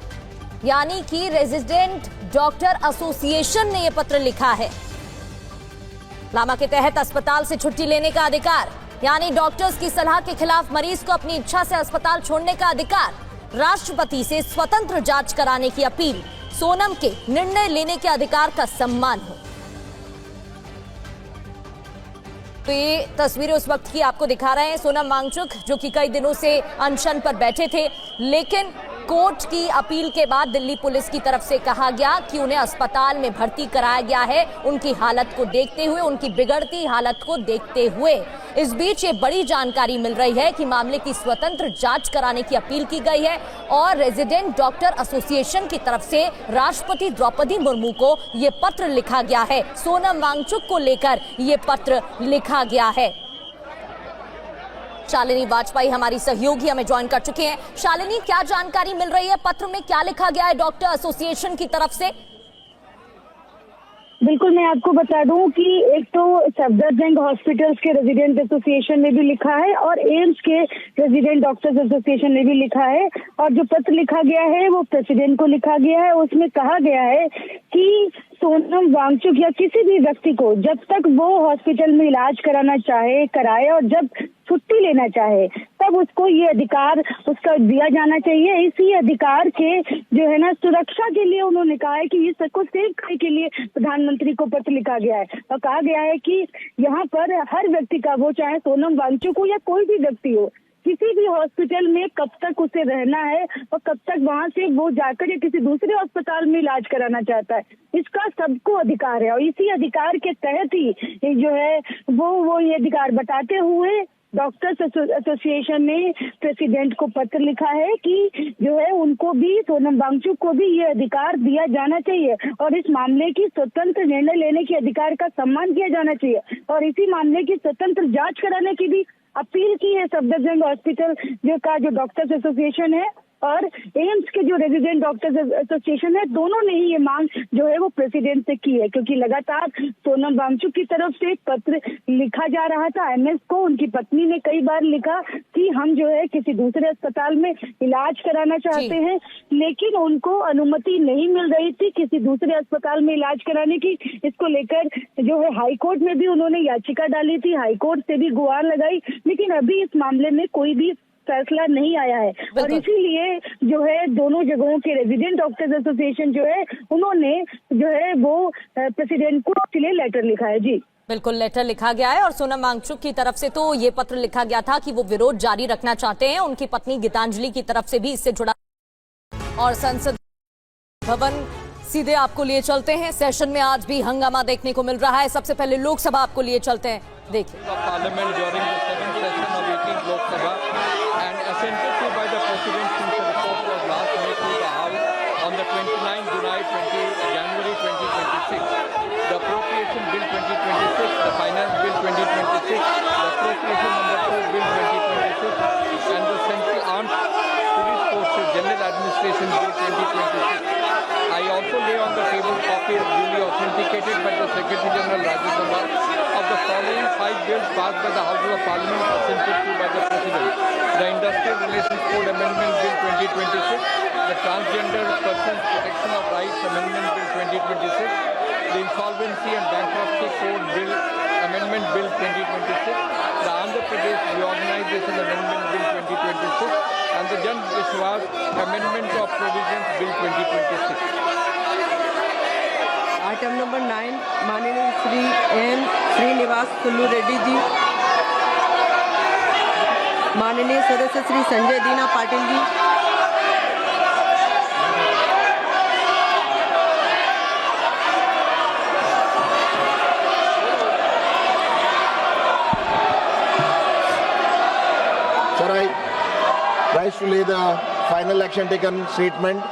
यानी कि रेजिडेंट डॉक्टर एसोसिएशन ने ये पत्र लिखा है। लामा के तहत अस्पताल से छुट्टी लेने का अधिकार, यानी डॉक्टर्स की सलाह के खिलाफ मरीज को अपनी इच्छा से अस्पताल छोड़ने का अधिकार, राष्ट्रपति से स्वतंत्र जांच कराने की अपील, सोनम के निर्णय लेने के अधिकार का सम्मान हो। तो ये तस्वीरें उस वक्त की आपको दिखा रहे हैं। सोनम वांगचुक जो कि कई दिनों से अनशन पर बैठे थे, लेकिन कोर्ट की अपील के बाद दिल्ली पुलिस की तरफ से कहा गया कि उन्हें अस्पताल में भर्ती कराया गया है, उनकी हालत को देखते हुए, उनकी बिगड़ती हालत को देखते हुए। इस बीच ये बड़ी जानकारी मिल रही है कि मामले की स्वतंत्र जांच कराने की अपील की गई है और रेजिडेंट डॉक्टर एसोसिएशन की तरफ से राष्ट्रपति द्रौपदी मुर्मू को ये पत्र लिखा गया है। सोनम वांगचुक को लेकर ये पत्र लिखा गया है। शालिनी वाजपेयी हमारी सहयोगी हमें ज्वाइन कर चुके हैं। शालिनी, क्या जानकारी मिल रही है, पत्र में क्या लिखा गया है डॉक्टर एसोसिएशन की तरफ से?
बिल्कुल, मैं आपको बता दूं कि एक तो सफदरजंग हॉस्पिटल्स के रेजिडेंट एसोसिएशन ने भी लिखा है और एम्स के रेजिडेंट डॉक्टर्स एसोसिएशन ने भी लिखा है, और जो पत्र लिखा गया है वो प्रेसिडेंट को लिखा गया है। उसमें कहा गया है कि सोनम वांगचुक या किसी भी व्यक्ति को जब तक वो हॉस्पिटल में इलाज कराना चाहे कराए और जब छुट्टी लेना चाहे तब उसको ये अधिकार उसका दिया जाना चाहिए। इसी अधिकार के जो है ना सुरक्षा के लिए उन्होंने कहा है कि इस सबको सेव करने के लिए प्रधानमंत्री को पत्र लिखा गया है और कहा गया है कि यहाँ पर हर व्यक्ति का, वो चाहे सोनम वांगचुक हो या कोई भी व्यक्ति हो, किसी भी हॉस्पिटल में कब तक उसे रहना है और कब तक वहां से वो जाकर या किसी दूसरे अस्पताल में इलाज कराना चाहता है, इसका सबको अधिकार है। और इसी अधिकार के तहत ही जो है वो ये अधिकार बताते हुए डॉक्टर्स एसोसिएशन ने प्रेसिडेंट को पत्र लिखा है कि जो है उनको भी, सोनम वांगचुक को भी ये अधिकार दिया जाना चाहिए और इस मामले की स्वतंत्र निर्णय लेने के अधिकार का सम्मान किया जाना चाहिए और इसी मामले की स्वतंत्र जांच कराने की भी अपील की है सफदरजंग हॉस्पिटल जो डॉक्टर्स एसोसिएशन है और एम्स के जो रेजिडेंट डॉक्टर्स एसोसिएशन है, दोनों ने ही ये मांग जो है वो प्रेसिडेंट से की है, क्योंकि लगातार सोनम वांगचुक की तरफ से पत्र लिखा जा रहा था एमएस को। उनकी पत्नी ने कई बार लिखा कि हम जो है किसी दूसरे अस्पताल में इलाज कराना चाहते हैं, लेकिन उनको अनुमति नहीं मिल रही थी किसी दूसरे अस्पताल में इलाज कराने की। इसको लेकर जो है हाईकोर्ट में भी उन्होंने याचिका डाली थी, हाईकोर्ट से भी गुहार लगाई, लेकिन अभी इस मामले में कोई भी फैसला नहीं आया है और इसीलिए जो है दोनों जगहों के रेजिडेंट डॉक्टर्स एसोसिएशन जो है उन्होंने जो है वो प्रेसिडेंट को इसलिए लेटर लिखा है। जी
बिल्कुल, लेटर लिखा गया है और सोनम वांगचुक की तरफ से तो ये पत्र लिखा गया था कि वो विरोध जारी रखना चाहते हैं। उनकी पत्नी गीतांजलि की तरफ से भी इससे जुड़ा। और संसद भवन सीधे आपको लिए चलते हैं। सेशन में आज भी हंगामा देखने को मिल रहा है। सबसे पहले लोकसभा आपको लिए चलते हैं, देखिए।
Parliament during the second session of 18th Lok Sabha and assented to by the president since the report was last made to the house on the 29th January 2026. The appropriation bill 2026, the finance bill 2026, the appropriation number 2 bill 2026 and the central armed police forces general administration bill 2026. I also lay on the table copy duly authenticated by the Secretary General Rajya Sabha of the following 5 bills passed by the Houses of Parliament assented to by the President: the Industrial Relations Code Amendment Bill 2026, the Transgender Persons Protection of Rights Amendment Bill 2026, the Insolvency and Bankruptcy Code Bill Amendment Bill 2026, the Andhra Pradesh Reorganization Amendment Bill 2026, and the Jan Vishwas Amendment of Provisions Bill 2026.
Item number 9 माननीय Shri N Srinivas Sulu Reddy ji, माननीय सदस्य श्री संजय दीना Patil ji,
Sir, I rise to lay the final action taken statement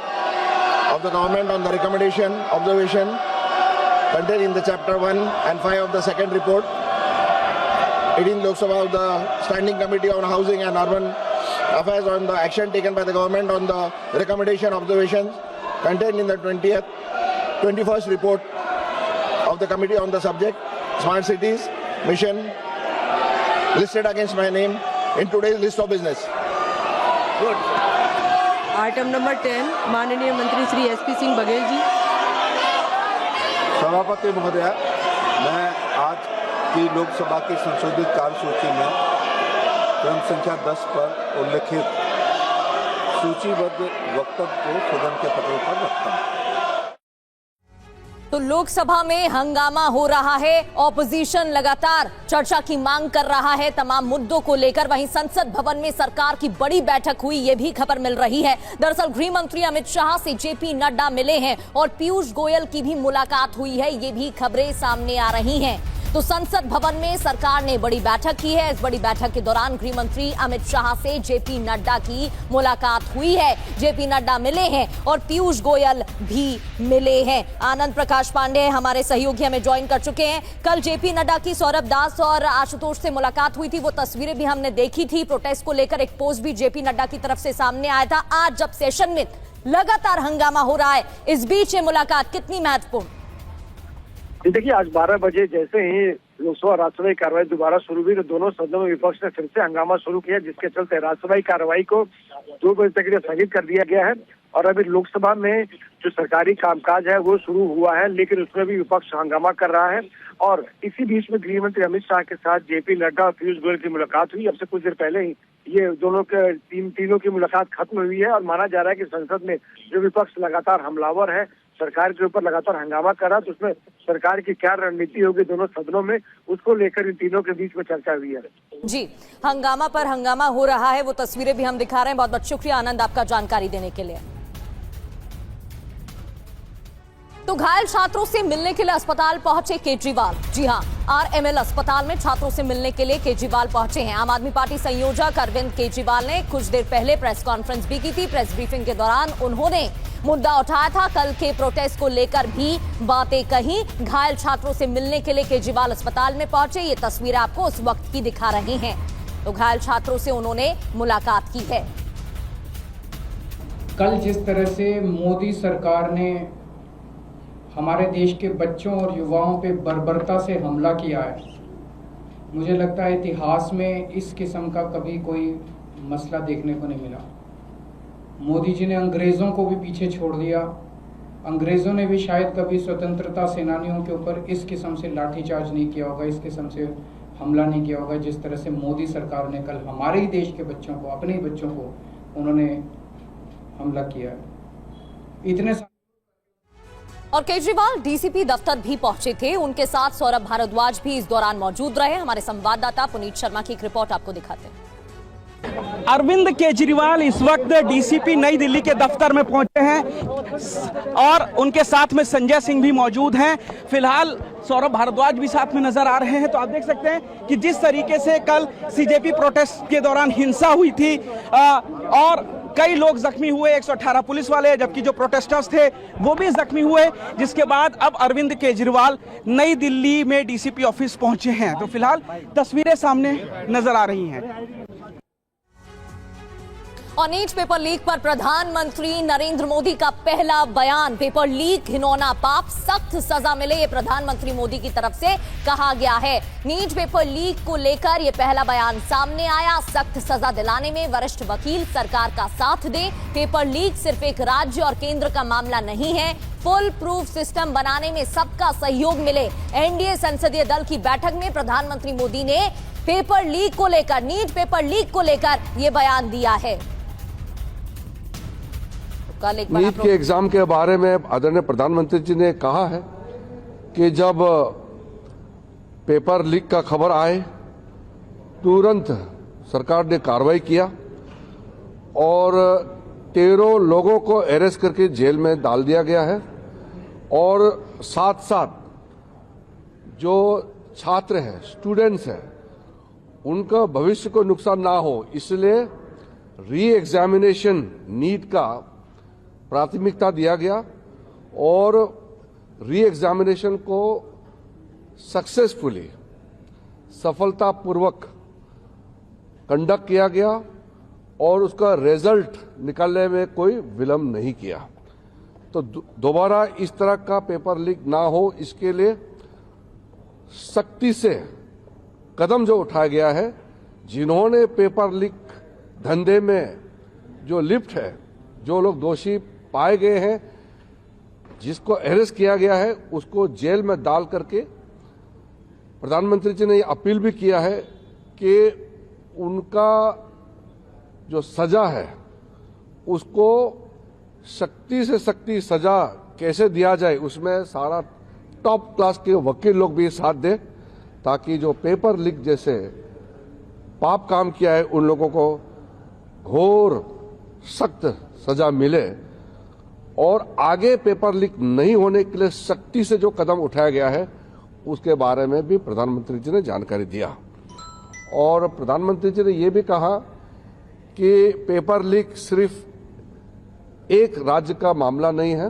of the government on the recommendation observation contained in the chapter 1 and 5 of the second report 18 Lok Sabha of the Standing Committee on Housing and Urban Affairs on the action taken by the government on the recommendation observations contained in the 21st report of the committee on the subject Smart Cities Mission listed against my name in today's list of business. Good.
Item number 10 माननीय मंत्री Shri SP Singh Baghel ji.
सभापति महोदय, मैं आज की लोकसभा की संशोधित कार्यसूची में क्रम संख्या 10 पर उल्लिखित सूचीबद्ध वक्तव्य को सदन के पटल पर रखता हूं।
तो लोकसभा में हंगामा हो रहा है, ऑपोजिशन लगातार चर्चा की मांग कर रहा है तमाम मुद्दों को लेकर। वहीं संसद भवन में सरकार की बड़ी बैठक हुई, ये भी खबर मिल रही है। दरअसल गृह मंत्री अमित शाह से जेपी नड्डा मिले हैं और पीयूष गोयल की भी मुलाकात हुई है, ये भी खबरें सामने आ रही हैं। तो संसद भवन में सरकार ने बड़ी बैठक की है। इस बड़ी बैठक के दौरान गृह मंत्री अमित शाह से जेपी नड्डा की मुलाकात हुई है। जेपी नड्डा मिले हैं और पीयूष गोयल भी मिले हैं। आनंद प्रकाश पांडे हमारे सहयोगी हमें ज्वाइन कर चुके हैं। कल जेपी नड्डा की सौरभ दास और आशुतोष से मुलाकात हुई थी, वो तस्वीरें भी हमने देखी थी। प्रोटेस्ट को लेकर एक पोस्ट भी जेपी नड्डा की तरफ से सामने आया था। आज जब सेशन में लगातार हंगामा हो रहा है, इस बीच ये मुलाकात कितनी महत्वपूर्ण?
देखिए, आज 12 बजे जैसे ही लोकसभा राज्यसभा की कार्रवाई दोबारा शुरू हुई तो दोनों सदनों में विपक्ष ने फिर से हंगामा शुरू किया, जिसके चलते राज्यसभा की कार्रवाई को 2 बजे तक के लिए स्थगित कर दिया गया है। और अभी लोकसभा में जो सरकारी कामकाज है वो शुरू हुआ है, लेकिन उसमें भी विपक्ष हंगामा कर रहा है। और इसी बीच में गृह मंत्री अमित शाह के साथ जेपी नड्डा और पीयूष गोयल की मुलाकात हुई। अब से कुछ देर पहले ही ये दोनों के तीनों की मुलाकात खत्म हुई है और माना जा रहा है कि संसद में जो विपक्ष लगातार हमलावर है, सरकार के ऊपर लगातार हंगामा कर रहा, तो उसमें सरकार की क्या रणनीति होगी दोनों सदनों में, उसको लेकर इन तीनों के बीच में चर्चा हुई है।
जी, हंगामा पर हंगामा हो रहा है, वो तस्वीरें भी हम दिखा रहे हैं। बहुत बहुत शुक्रिया आनंद आपका जानकारी देने के लिए। तो घायल छात्रों से मिलने के लिए अस्पताल पहुंचे केजरीवाल। जी हां, आरएमएल अस्पताल में छात्रों से मिलने के लिए केजरीवाल पहुंचे हैं। आम आदमी पार्टी संयोजक अरविंद केजरीवाल ने कुछ देर पहले प्रेस कॉन्फ्रेंस भी की थी। प्रेस ब्रीफिंग के दौरान उन्होंने मुद्दा उठाया था, कल के प्रोटेस्ट को लेकर भी बातें कही। घायल छात्रों से मिलने के लिए केजरीवाल अस्पताल में पहुंचे, ये तस्वीर आपको उस वक्त की दिखा रही हैं। तो घायल छात्रों से उन्होंने मुलाकात की है।
कल जिस तरह से मोदी सरकार ने हमारे देश के बच्चों और युवाओं पे बर्बरता से हमला किया है, मुझे लगता है इतिहास में इस किस्म का कभी कोई मसला देखने को नहीं मिला। मोदी जी ने अंग्रेज़ों को भी पीछे छोड़ दिया। अंग्रेज़ों ने भी शायद कभी स्वतंत्रता सेनानियों के ऊपर इस किस्म से लाठीचार्ज नहीं किया होगा, इस किस्म से हमला नहीं किया होगा जिस तरह से मोदी सरकार ने कल हमारे ही देश के बच्चों को, अपने ही बच्चों को उन्होंने हमला किया है। इतने
और केजरीवाल डीसीपी दफ्तर भी पहुंचे थे, उनके साथ सौरभ भारद्वाज भी इस दौरान मौजूद रहे। हमारे संवाददाता पुनीत शर्मा की एक रिपोर्ट आपको दिखाते हैं।
अरविंद केजरीवाल इस वक्त डीसीपी नई दिल्ली के दफ्तर में पहुंचे हैं और उनके साथ में संजय सिंह भी मौजूद हैं। फिलहाल सौरभ भारद्वाज भी साथ में नजर आ रहे हैं। तो आप देख सकते हैं कि जिस तरीके से कल सीजेपी प्रोटेस्ट के दौरान हिंसा हुई थी और कई लोग जख्मी हुए, 118 पुलिस वाले, जबकि जो प्रोटेस्टर्स थे वो भी जख्मी हुए, जिसके बाद अब अरविंद केजरीवाल नई दिल्ली में डीसीपी ऑफिस पहुंचे हैं। तो फिलहाल तस्वीरें सामने नजर आ रही हैं।
और नीट पेपर लीक पर प्रधानमंत्री नरेंद्र मोदी का पहला बयान। पेपर लीक घिनौना पाप, सख्त सजा मिले, ये प्रधानमंत्री मोदी की तरफ से कहा गया है। नीट पेपर लीक को लेकर ये पहला बयान सामने आया। सख्त सजा दिलाने में वरिष्ठ वकील सरकार का साथ दें। पेपर लीक सिर्फ एक राज्य और केंद्र का मामला नहीं है, फुल प्रूफ सिस्टम बनाने में सबका सहयोग मिले। एनडीए संसदीय दल की बैठक में प्रधानमंत्री मोदी ने पेपर लीक को लेकर, नीट पेपर लीक को लेकर यह बयान दिया है।
नीट के एग्जाम के बारे में आदरणीय प्रधानमंत्री जी ने कहा है कि जब पेपर लीक का खबर आए तुरंत सरकार ने कार्रवाई किया और 13 लोगों को अरेस्ट करके जेल में डाल दिया गया है और साथ साथ जो छात्र हैं, स्टूडेंट्स हैं, उनका भविष्य को नुकसान ना हो इसलिए री एग्जामिनेशन नीट का प्राथमिकता दिया गया और री एग्जामिनेशन को सक्सेसफुली, सफलतापूर्वक कंडक्ट किया गया और उसका रिजल्ट निकालने में कोई विलंब नहीं किया। तो दोबारा इस तरह का पेपर लीक ना हो इसके लिए सख्ती से कदम जो उठाया गया है। जिन्होंने पेपर लीक धंधे में जो लिप्त है, जो लोग दोषी पाए गए हैं, जिसको अरेस्ट किया गया है, उसको जेल में डाल करके प्रधानमंत्री जी ने ये अपील भी किया है कि उनका जो सजा है उसको सख्ती से सख्ती सजा कैसे दिया जाए, उसमें सारा टॉप क्लास के वकील लोग भी साथ दें ताकि जो पेपर लीक जैसे पाप काम किया है उन लोगों को घोर सख्त सजा मिले और आगे पेपर लीक नहीं होने के लिए सख्ती से जो कदम उठाया गया है उसके बारे में भी प्रधानमंत्री जी ने जानकारी दिया। और प्रधानमंत्री जी ने यह भी कहा कि पेपर लीक सिर्फ एक राज्य का मामला नहीं है,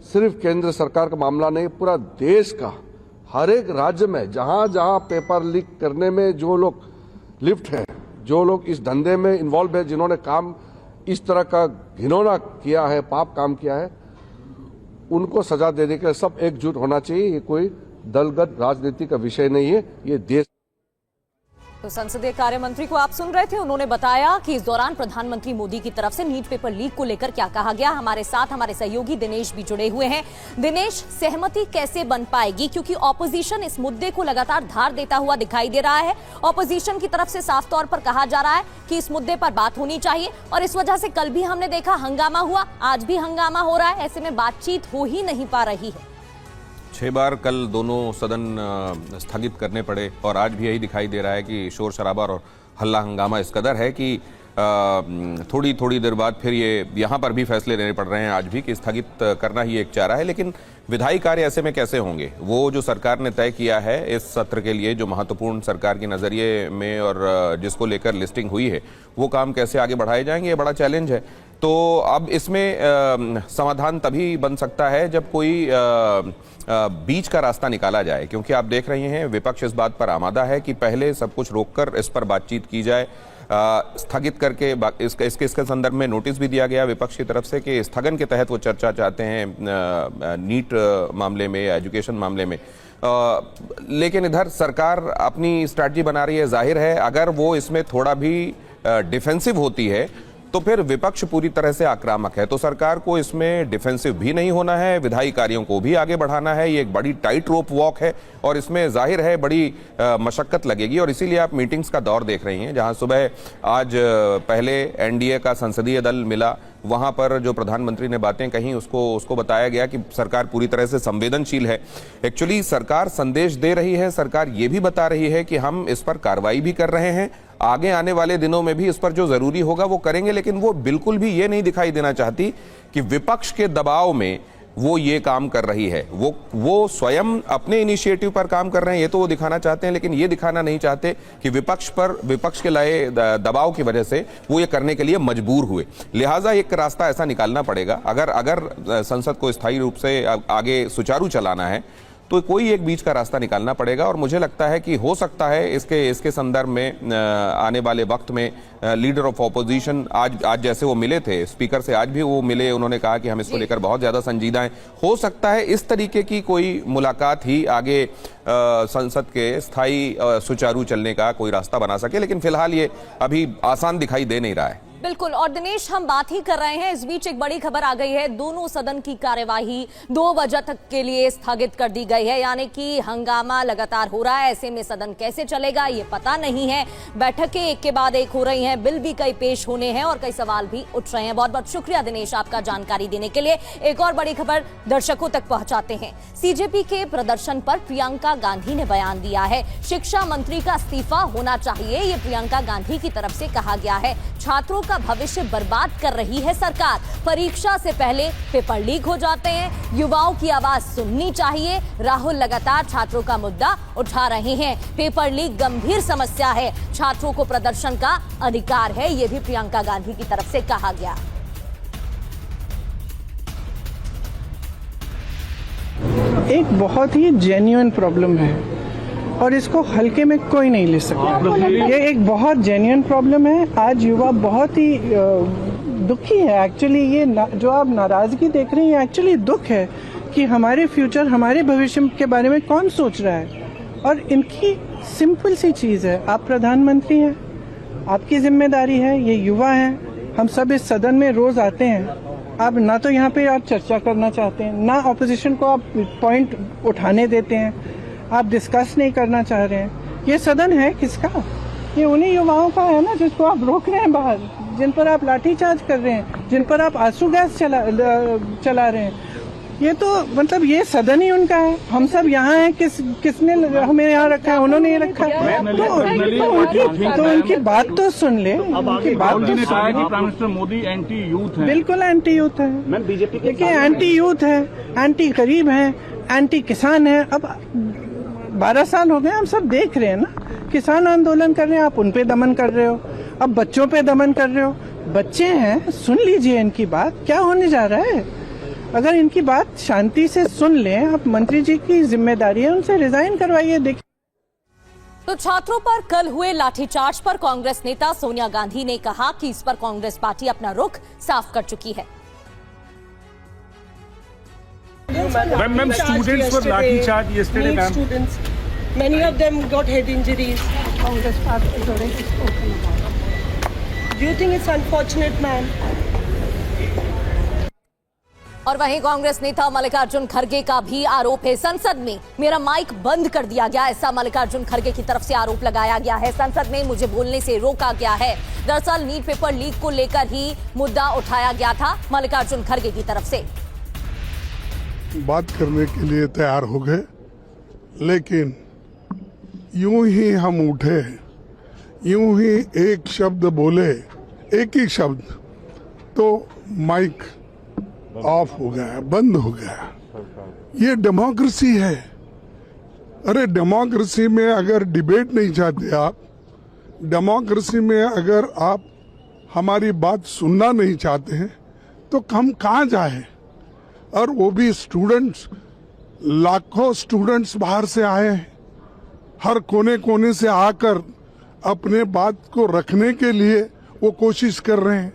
सिर्फ केंद्र सरकार का मामला नहीं, पूरा देश का हर एक राज्य में जहां जहां पेपर लीक करने में जो लोग लिप्त हैं, जो लोग इस धंधे में इन्वॉल्व है, जिन्होंने काम इस तरह का घिनौना किया है, पाप काम किया है, उनको सजा देने के लिए सब एकजुट होना चाहिए। ये कोई दलगत राजनीति का विषय नहीं है, ये देश।
तो संसदीय कार्य मंत्री को आप सुन रहे थे, उन्होंने बताया कि इस दौरान प्रधानमंत्री मोदी की तरफ से नीट पेपर लीक को लेकर क्या कहा गया। हमारे साथ हमारे सहयोगी दिनेश भी जुड़े हुए हैं। दिनेश, सहमति कैसे बन पाएगी, क्योंकि ऑपोजिशन इस मुद्दे को लगातार धार देता हुआ दिखाई दे रहा है। ऑपोजिशन की तरफ से साफ तौर पर कहा जा रहा है कि इस मुद्दे पर बात होनी चाहिए और इस वजह से कल भी हमने देखा हंगामा हुआ, आज भी हंगामा हो रहा है। ऐसे में बातचीत हो ही नहीं पा रही है।
6 बार कल दोनों सदन स्थगित करने पड़े और आज भी यही दिखाई दे रहा है कि शोर शराबा और हल्ला हंगामा इस कदर है कि थोड़ी थोड़ी देर बाद फिर ये यहाँ पर भी फैसले लेने पड़ रहे हैं आज भी कि स्थगित करना ही एक चारा है। लेकिन विधायी कार्य ऐसे में कैसे होंगे? वो जो सरकार ने तय किया है इस सत्र के लिए, जो महत्वपूर्ण सरकार के नज़रिए में और जिसको लेकर लिस्टिंग हुई है, वो काम कैसे आगे बढ़ाए जाएंगे, ये बड़ा चैलेंज है। तो अब इसमें समाधान तभी बन सकता है जब कोई बीच का रास्ता निकाला जाए, क्योंकि आप देख रहे हैं विपक्ष इस बात पर आमादा है कि पहले सब कुछ रोककर इस पर बातचीत की जाए, स्थगित करके इसके संदर्भ में नोटिस भी दिया गया विपक्ष की तरफ से कि स्थगन के तहत वो चर्चा चाहते हैं नीट मामले में या एजुकेशन मामले में। लेकिन इधर सरकार अपनी स्ट्रैटेजी बना रही है। जाहिर है अगर वो इसमें थोड़ा भी डिफेंसिव होती है तो फिर विपक्ष पूरी तरह से आक्रामक है। तो सरकार को इसमें डिफेंसिव भी नहीं होना है, विधायी कार्यों को भी आगे बढ़ाना है। ये एक बड़ी टाइट रोप वॉक है और इसमें जाहिर है बड़ी मशक्कत लगेगी और इसीलिए आप मीटिंग्स का दौर देख रही हैं, जहां सुबह आज पहले एनडीए का संसदीय दल मिला, वहां पर जो प्रधानमंत्री ने बातें कही उसको बताया गया कि सरकार पूरी तरह से संवेदनशील है। एक्चुअली सरकार संदेश दे रही है, सरकार ये भी बता रही है कि हम इस पर कार्रवाई भी कर रहे हैं, आगे आने वाले दिनों में भी इस पर जो जरूरी होगा वो करेंगे। लेकिन वो बिल्कुल भी ये नहीं दिखाई देना चाहती कि विपक्ष के दबाव में वो ये काम कर रही है। वो स्वयं अपने इनिशिएटिव पर काम कर रहे हैं, ये तो वो दिखाना चाहते हैं, लेकिन ये दिखाना नहीं चाहते कि विपक्ष के लाए दबाव की वजह से वो ये करने के लिए मजबूर हुए। लिहाजा एक रास्ता ऐसा निकालना पड़ेगा, अगर संसद को स्थायी रूप से आगे सुचारू चलाना है तो कोई एक बीच का रास्ता निकालना पड़ेगा। और मुझे लगता है कि हो सकता है इसके संदर्भ में आने वाले वक्त में लीडर ऑफ ऑपोजिशन आज जैसे वो मिले थे स्पीकर से, आज भी वो मिले, उन्होंने कहा कि हम इसको लेकर बहुत ज्यादा संजीदा हैं। हो सकता है इस तरीके की कोई मुलाकात ही आगे संसद के स्थायी सुचारू चलने का कोई रास्ता बना सके, लेकिन फिलहाल ये अभी आसान दिखाई दे नहीं रहा है।
बिल्कुल। और दिनेश, हम बात ही कर रहे हैं, इस बीच एक बड़ी खबर आ गई है, दोनों सदन की कार्यवाही 2 बजे तक के लिए स्थगित कर दी गई है, यानी कि हंगामा लगातार हो रहा है। ऐसे में सदन कैसे चलेगा ये पता नहीं है। बैठकें एक के बाद एक हो रही हैं, बिल भी कई पेश होने हैं और कई सवाल भी उठ रहे हैं। बहुत बहुत शुक्रिया दिनेश आपका जानकारी देने के लिए। एक और बड़ी खबर दर्शकों तक पहुंचाते हैं। सीजेपी के प्रदर्शन पर प्रियंका गांधी ने बयान दिया है। शिक्षा मंत्री का इस्तीफा होना चाहिए, ये प्रियंका गांधी की तरफ से कहा गया है। छात्रों का भविष्य बर्बाद कर रही है सरकार, परीक्षा से पहले पेपर लीक हो जाते हैं, युवाओं की आवाज सुननी चाहिए। राहुल लगातार छात्रों का मुद्दा उठा रहे हैं। पेपर लीक गंभीर समस्या है, छात्रों को प्रदर्शन का अधिकार है, यह भी प्रियंका गांधी की तरफ से कहा गया।
एक बहुत ही जेन्युइन प्रॉब्लम है और इसको हल्के में कोई नहीं ले सकता। ये एक बहुत जेन्युइन प्रॉब्लम है। आज युवा बहुत ही दुखी है। एक्चुअली ये जो आप नाराजगी देख रहे हैं, एक्चुअली दुख है कि हमारे फ्यूचर, हमारे भविष्य के बारे में कौन सोच रहा है। और इनकी सिंपल सी चीज़ है, आप प्रधानमंत्री हैं, आपकी जिम्मेदारी है, ये युवा हैं, हम सब इस सदन में रोज आते हैं। आप ना तो यहाँ पे आप चर्चा करना चाहते हैं, ना ऑपोजिशन को आप पॉइंट उठाने देते हैं, आप डिस्कस नहीं करना चाह रहे हैं। ये सदन है किसका? ये उन्हीं युवाओं का है ना जिसको आप रोक रहे हैं बाहर, जिन पर आप लाठीचार्ज कर रहे हैं, जिन पर आप आंसू गैस चला रहे हैं। ये तो मतलब ये सदन ही उनका है। हम सब यहाँ हैं, किसने हमें यहाँ रखा है? उन्होंने ही रखा है। तो उनकी बात तो सुन ले। उनकी बात तो सुन ले।
Prime minister Modi anti youth है।
बिल्कुल एंटी यूथ है। देखिए, एंटी यूथ है, एंटी गरीब है, एंटी किसान है। अब 12 साल हो गए, हम सब देख रहे हैं ना, किसान आंदोलन कर रहे हैं, आप उन पे दमन कर रहे हो, अब बच्चों पे दमन कर रहे हो। बच्चे हैं, सुन लीजिए इनकी बात, क्या होने जा रहा है। अगर इनकी बात शांति से सुन लें, आप मंत्री जी की जिम्मेदारी है, उनसे रिजाइन करवाइए। देखिए,
तो छात्रों पर कल हुए लाठीचार्ज पर कांग्रेस नेता सोनिया गांधी ने कहा कि इस पर कांग्रेस पार्टी अपना रुख साफ कर चुकी है।
Ma'am, students were lathi-charged yesterday, ma'am.
Many of them got head injuries. Congress party has already spoken about it. Do you think it's unfortunate, ma'am?
और वहीं कांग्रेस नेता मल्लिकार्जुन खड़गे का भी आरोप है, संसद में मेरा माइक बंद कर दिया गया, ऐसा मल्लिकार्जुन खड़गे की तरफ से आरोप लगाया गया है। संसद में मुझे बोलने से रोका गया है। दरअसल नीट पेपर लीक को लेकर ही मुद्दा उठाया गया था मल्लिकार्जुन खड़गे की तरफ से।
बात करने के लिए तैयार हो गए, लेकिन यूं ही हम उठे, यूं ही एक शब्द बोले, एक ही शब्द, तो माइक ऑफ हो गया, बंद हो गया। ये डेमोक्रेसी है। अरे डेमोक्रेसी में अगर डिबेट नहीं चाहते आप, डेमोक्रेसी में अगर आप हमारी बात सुनना नहीं चाहते हैं, तो हम कहाँ जाए। और वो भी स्टूडेंट्स, लाखों स्टूडेंट्स बाहर से आए हैं, हर कोने कोने से आकर अपने बात को रखने के लिए वो कोशिश कर रहे हैं।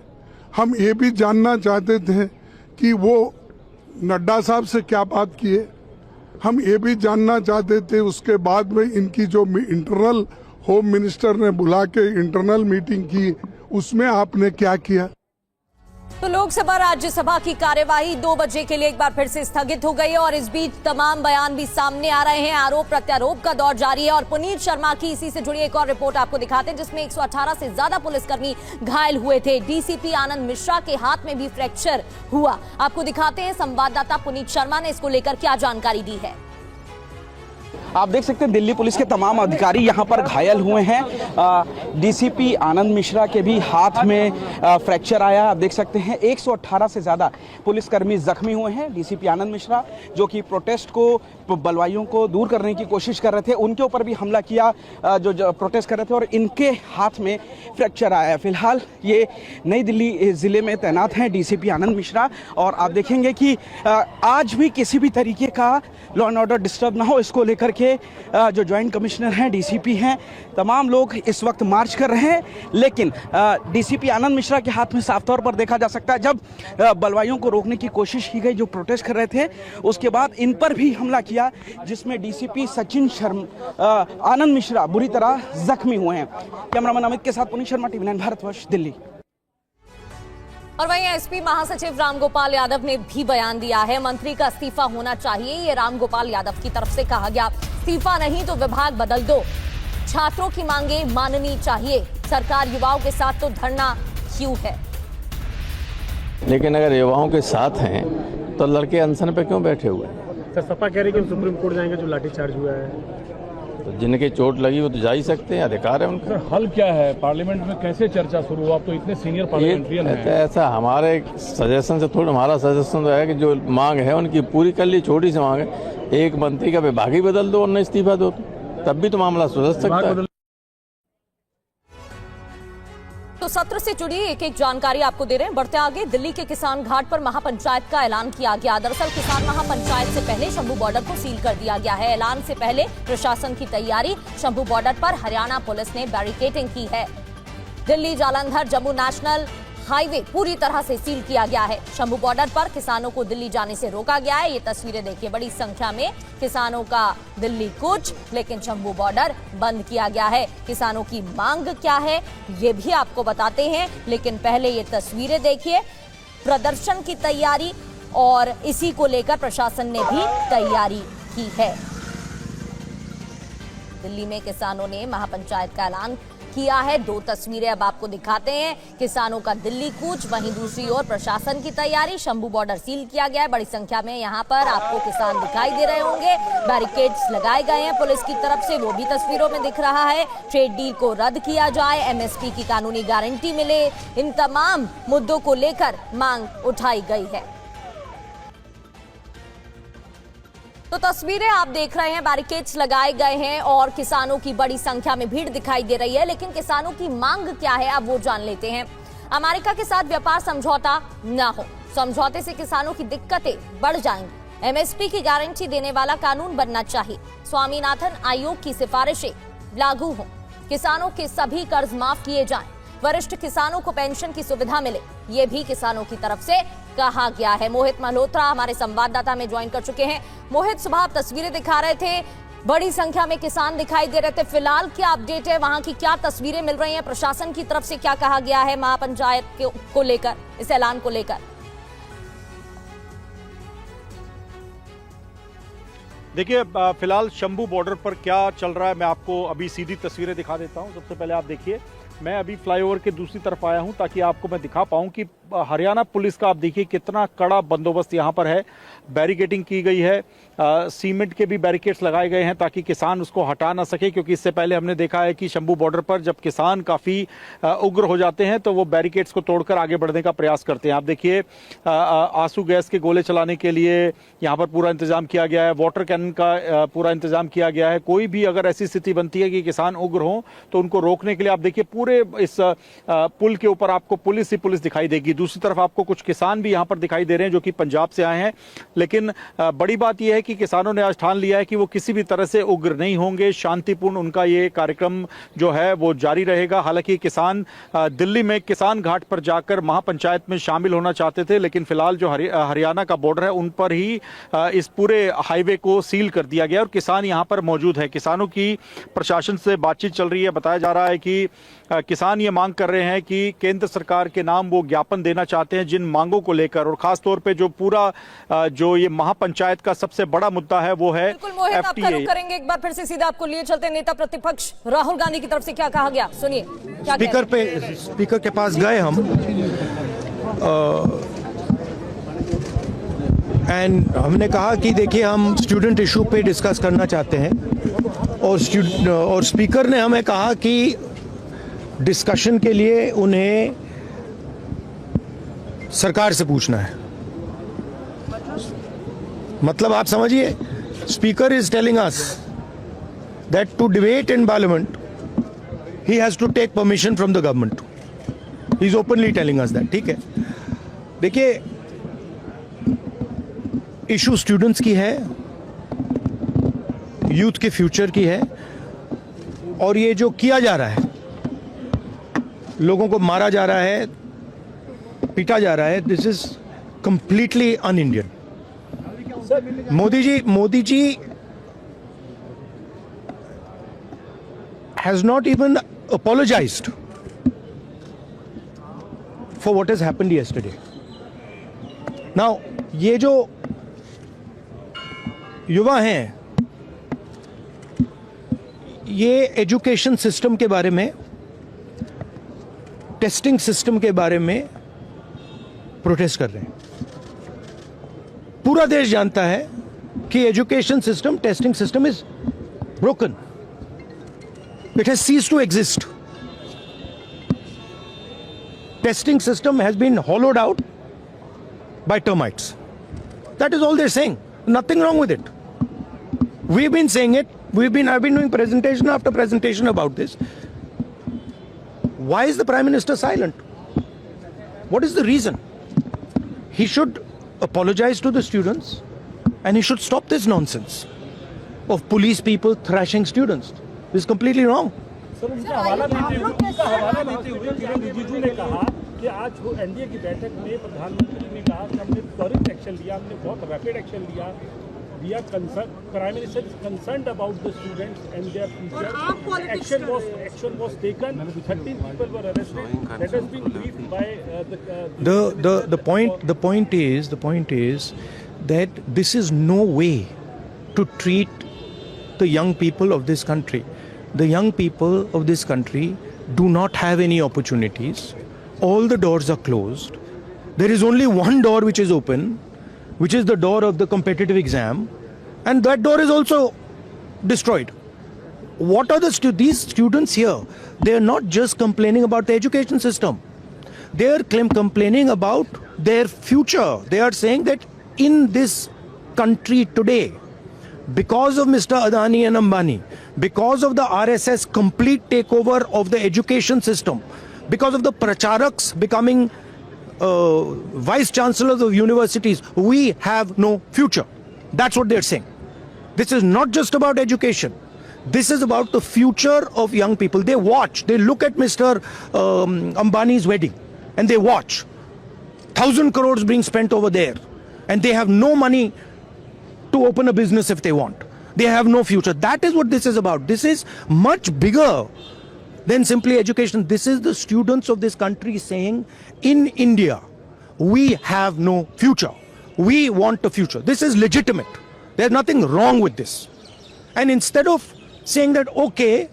हम ये भी जानना चाहते थे कि वो नड्डा साहब से क्या बात किए, हम ये भी जानना चाहते थे उसके बाद में इनकी जो इंटरनल होम मिनिस्टर ने बुला के इंटरनल मीटिंग की, उसमें आपने क्या किया।
तो लोकसभा राज्यसभा की कार्यवाही 2 बजे के लिए एक बार फिर से स्थगित हो गई है और इस बीच तमाम बयान भी सामने आ रहे हैं। आरोप प्रत्यारोप का दौर जारी है और पुनीत शर्मा की इसी से जुड़ी एक और रिपोर्ट आपको दिखाते हैं, जिसमें 118 से ज्यादा पुलिसकर्मी घायल हुए थे। डीसीपी आनंद मिश्रा के हाथ में भी फ्रैक्चर हुआ। आपको दिखाते हैं, संवाददाता पुनीत शर्मा ने इसको लेकर क्या जानकारी दी है।
आप देख सकते हैं दिल्ली पुलिस के तमाम अधिकारी यहाँ पर घायल हुए हैं। डीसीपी आनंद मिश्रा के भी हाथ में फ्रैक्चर आया। आप देख सकते हैं 118 से ज़्यादा पुलिसकर्मी जख्मी हुए हैं। डीसीपी आनंद मिश्रा जो कि प्रोटेस्ट को, बलवाइयों को दूर करने की कोशिश कर रहे थे, उनके ऊपर भी हमला किया जो प्रोटेस्ट कर रहे थे, और इनके हाथ में फ्रैक्चर आया है। फिलहाल ये नई दिल्ली ज़िले में तैनात हैं डीसीपी आनंद मिश्रा, और आप देखेंगे कि आज भी किसी भी तरीके का लॉ एंड ऑर्डर डिस्टर्ब ना हो, इसको लेकर के जो जॉइंट कमिश्नर हैं, डीसीपी हैं, तमाम लोग इस वक्त मार्च कर रहे हैं। लेकिन डीसीपी आनंद मिश्रा के हाथ में साफ तौर पर देखा जा सकता है, जब बलवाइयों को रोकने की कोशिश की गई जो प्रोटेस्ट कर रहे थे, उसके बाद इन पर भी हमला किया, जिसमें डीसीपी सचिन आनंद मिश्रा बुरी तरह जख्मी हुए हैं। कैमरामैन अमित के साथ पुनीत शर्मा, TV9 भारतवर्ष, दिल्ली।
और वहीं एसपी महासचिव रामगोपाल यादव ने भी बयान दिया है, मंत्री का इस्तीफा होना चाहिए। ये रामगोपाल यादव की तरफ से कहा गया। इस्तीफा नहीं तो विभाग बदल दो, छात्रों की मांगे माननी चाहिए, सरकार युवाओं के साथ तो धरना क्यों है।
लेकिन अगर युवाओं के साथ हैं तो लड़के अनशन पे क्यों बैठे हुए हैं?
सर सपा कह रही है कि सुप्रीम कोर्ट जाएंगे, जो लाठीचार्ज हुआ है।
तो जिनके चोट लगी वो तो जा ही सकते हैं, अधिकार है उनका।
सर हल क्या है? पार्लियामेंट में कैसे चर्चा शुरू हो? आप तो इतने सीनियर पार्लियामेंट्रियन हैं।
ऐसा हमारे सजेशन से थोड़ा, हमारा सजेशन तो है कि जो मांग है उनकी पूरी कर ली, छोटी सी मांग है। एक मंत्री का विभाग ही बदल दो और न इस्तीफा दो, तब भी तो मामला सुलझ सकता है।
तो सत्र से जुड़ी एक एक जानकारी आपको दे रहे हैं। बढ़ते आगे, दिल्ली के किसान घाट पर महापंचायत का ऐलान किया गया। दरअसल किसान महापंचायत से पहले शंभू बॉर्डर को सील कर दिया गया है। ऐलान से पहले प्रशासन की तैयारी, शंभू बॉर्डर पर हरियाणा पुलिस ने बैरिकेडिंग की है। दिल्ली जालंधर जम्मू नेशनल हाईवे पूरी तरह से सील किया गया है। शंभू बॉर्डर पर किसानों को दिल्ली जाने से रोका गया है। ये तस्वीरें देखिए, बड़ी संख्या में किसानों का दिल्ली कूच, लेकिन शंभू बॉर्डर बंद किया गया है। किसानों की मांग क्या है ये भी आपको बताते हैं, लेकिन पहले ये तस्वीरें देखिए। प्रदर्शन की तैयारी और इसी को लेकर प्रशासन ने भी तैयारी की है। दिल्ली में किसानों ने महापंचायत का ऐलान किया है। दो तस्वीरें अब आपको दिखाते हैं, किसानों का दिल्ली कूच, वहीं दूसरी ओर प्रशासन की तैयारी। शंभू बॉर्डर सील किया गया है। बड़ी संख्या में यहाँ पर आपको किसान दिखाई दे रहे होंगे। बैरिकेड्स लगाए गए हैं पुलिस की तरफ से, वो भी तस्वीरों में दिख रहा है। ट्रेड डील को रद्द किया जाए, MSP की कानूनी गारंटी मिले, इन तमाम मुद्दों को लेकर मांग उठाई गई है। तो तस्वीरें आप देख रहे हैं, बैरिकेड्स लगाए गए हैं और किसानों की बड़ी संख्या में भीड़ दिखाई दे रही है। लेकिन किसानों की मांग क्या है, अब वो जान लेते हैं। अमेरिका के साथ व्यापार समझौता ना हो, समझौते से किसानों की दिक्कतें बढ़ जाएंगी। MSP की गारंटी देने वाला कानून बनना चाहिए। स्वामीनाथन आयोग की सिफारिशें लागू हों, किसानों के सभी कर्ज माफ किए जाएं, वरिष्ठ किसानों को पेंशन की सुविधा मिले, ये भी किसानों की तरफ से कहा गया है। मोहित मल्होत्रा हमारे संवाददाता में ज्वाइन कर चुके हैं। मोहित, सुबह आप तस्वीरें दिखा रहे थे, बड़ी संख्या में किसान दिखाई दे रहे थे। फिलहाल क्या अपडेट है, वहां की क्या तस्वीरें मिल रही हैं, प्रशासन की तरफ से क्या कहा गया है महापंचायत को लेकर, इस ऐलान को लेकर?
देखिए, फिलहाल शंभू बॉर्डर पर क्या चल रहा है मैं आपको अभी सीधी तस्वीरें दिखा देता हूं। सबसे पहले आप देखिए, मैं अभी फ्लाईओवर के दूसरी तरफ आया हूं ताकि आपको मैं दिखा पाऊं कि हरियाणा पुलिस का आप देखिए कितना कड़ा बंदोबस्त यहां पर है। बैरिकेडिंग की गई है, सीमेंट के भी बैरिकेड्स लगाए गए हैं ताकि किसान उसको हटा ना सके, क्योंकि इससे पहले हमने देखा है कि शंभू बॉर्डर पर जब किसान काफ़ी उग्र हो जाते हैं तो वो बैरिकेड्स को तोड़कर आगे बढ़ने का प्रयास करते हैं। आप देखिए, आंसू गैस के गोले चलाने के लिए यहाँ पर पूरा इंतजाम किया गया है, वाटर कैनन का पूरा इंतजाम किया गया है। कोई भी अगर ऐसी स्थिति बनती है कि किसान उग्र हों तो उनको रोकने के लिए आप देखिए पूरे इस पुल के ऊपर आपको पुलिस ही पुलिस दिखाई देगी। दूसरी तरफ आपको कुछ किसान भी यहाँ पर दिखाई दे रहे हैं जो कि पंजाब से आए हैं। लेकिन बड़ी बात यह है कि किसानों ने आज ठान लिया है कि वो किसी भी तरह से उग्र नहीं होंगे, शांतिपूर्ण उनका ये कार्यक्रम जो है वो जारी रहेगा। हालांकि किसान दिल्ली में किसान घाट पर जाकर महापंचायत में शामिल होना चाहते थे, लेकिन फिलहाल जो हरियाणा का बॉर्डर है उन पर ही इस पूरे हाईवे को सील कर दिया गया और किसान यहाँ पर मौजूद है। किसानों की प्रशासन से बातचीत चल रही है। बताया जा रहा है कि किसान ये मांग कर रहे हैं कि केंद्र सरकार के नाम वो ज्ञापन देना चाहते हैं जिन मांगों को लेकर, और खास तौर पे जो पूरा जो ये महापंचायत का सबसे बड़ा मुद्दा है वो है
मोहित, आपका रुख करेंगे एक बार फिर से, सीधा आपको लिए चलते हैं। नेता प्रतिपक्ष राहुल गांधी की तरफ से क्या कहा गया, सुनिए।
स्पीकर के पास गए हम एंड हमने कहा कि देखिए हम स्टूडेंट इशू पे डिस्कस करना चाहते हैं और स्पीकर ने हमें कहा कि डिस्कशन के लिए उन्हें सरकार से पूछना है। मतलब आप समझिए, speaker is telling us that to debate in parliament he has to take permission from the government. He is openly telling us that. ठीक है, देखिए इशू स्टूडेंट्स की है, यूथ के फ्यूचर की है, और ये जो किया जा रहा है, लोगों को मारा जा रहा है, पीटा जा रहा है, this is completely un Indian. Modi ji has not even apologized for what has happened yesterday. Now, ये जो युवा हैं, ये एजुकेशन सिस्टम के बारे में, टेस्टिंग सिस्टम के बारे में प्रोटेस्ट कर रहे हैं। पूरा देश जानता है कि education system, testing system is broken. It has ceased to exist. Testing system has been hollowed out by termites. That is all they're saying. Nothing wrong with it. We've been saying it. I've been doing presentation after presentation about this. Why is the Prime Minister silent? What is the reason? He should apologize to the students and he should stop this nonsense of police people thrashing students. This is completely wrong.
Sir, उनका हवाला देते हुए किरण रिजिजू ने कहा कि आज वो NDA की बैठक में प्रधानमंत्री ने कहा कि हमने त्वरित एक्शन लिया, हमने बहुत रैपिड एक्शन लिया. We are concerned. Prime Minister is concerned about the students and their future. Action was taken. 13 people were arrested. That has been briefed by
the point is that this is no way to treat the young people of this country. The young people of this country do not have any opportunities. All the doors are closed. There is only one door which is open, which is the door of the competitive exam, and that door is also destroyed. What are these students here? They are not just complaining about the education system. They are complaining about their future. They are saying that in this country today, because of Mr. Adani and Ambani, because of the RSS complete takeover of the education system, because of the pracharaks becoming vice chancellors of universities, we have no future. That's what they're saying. This is not just about education. This is about the future of young people. They watch, they look at Mr. Ambani's wedding and they watch 1,000 crores being spent over there, and they have no money to open a business if they want. They have no future. That is what this is about. This is much bigger than simply education. This is the students of this country saying, in India, we have no future. We want a future. This is legitimate. There's nothing wrong with this. And instead of saying that, okay,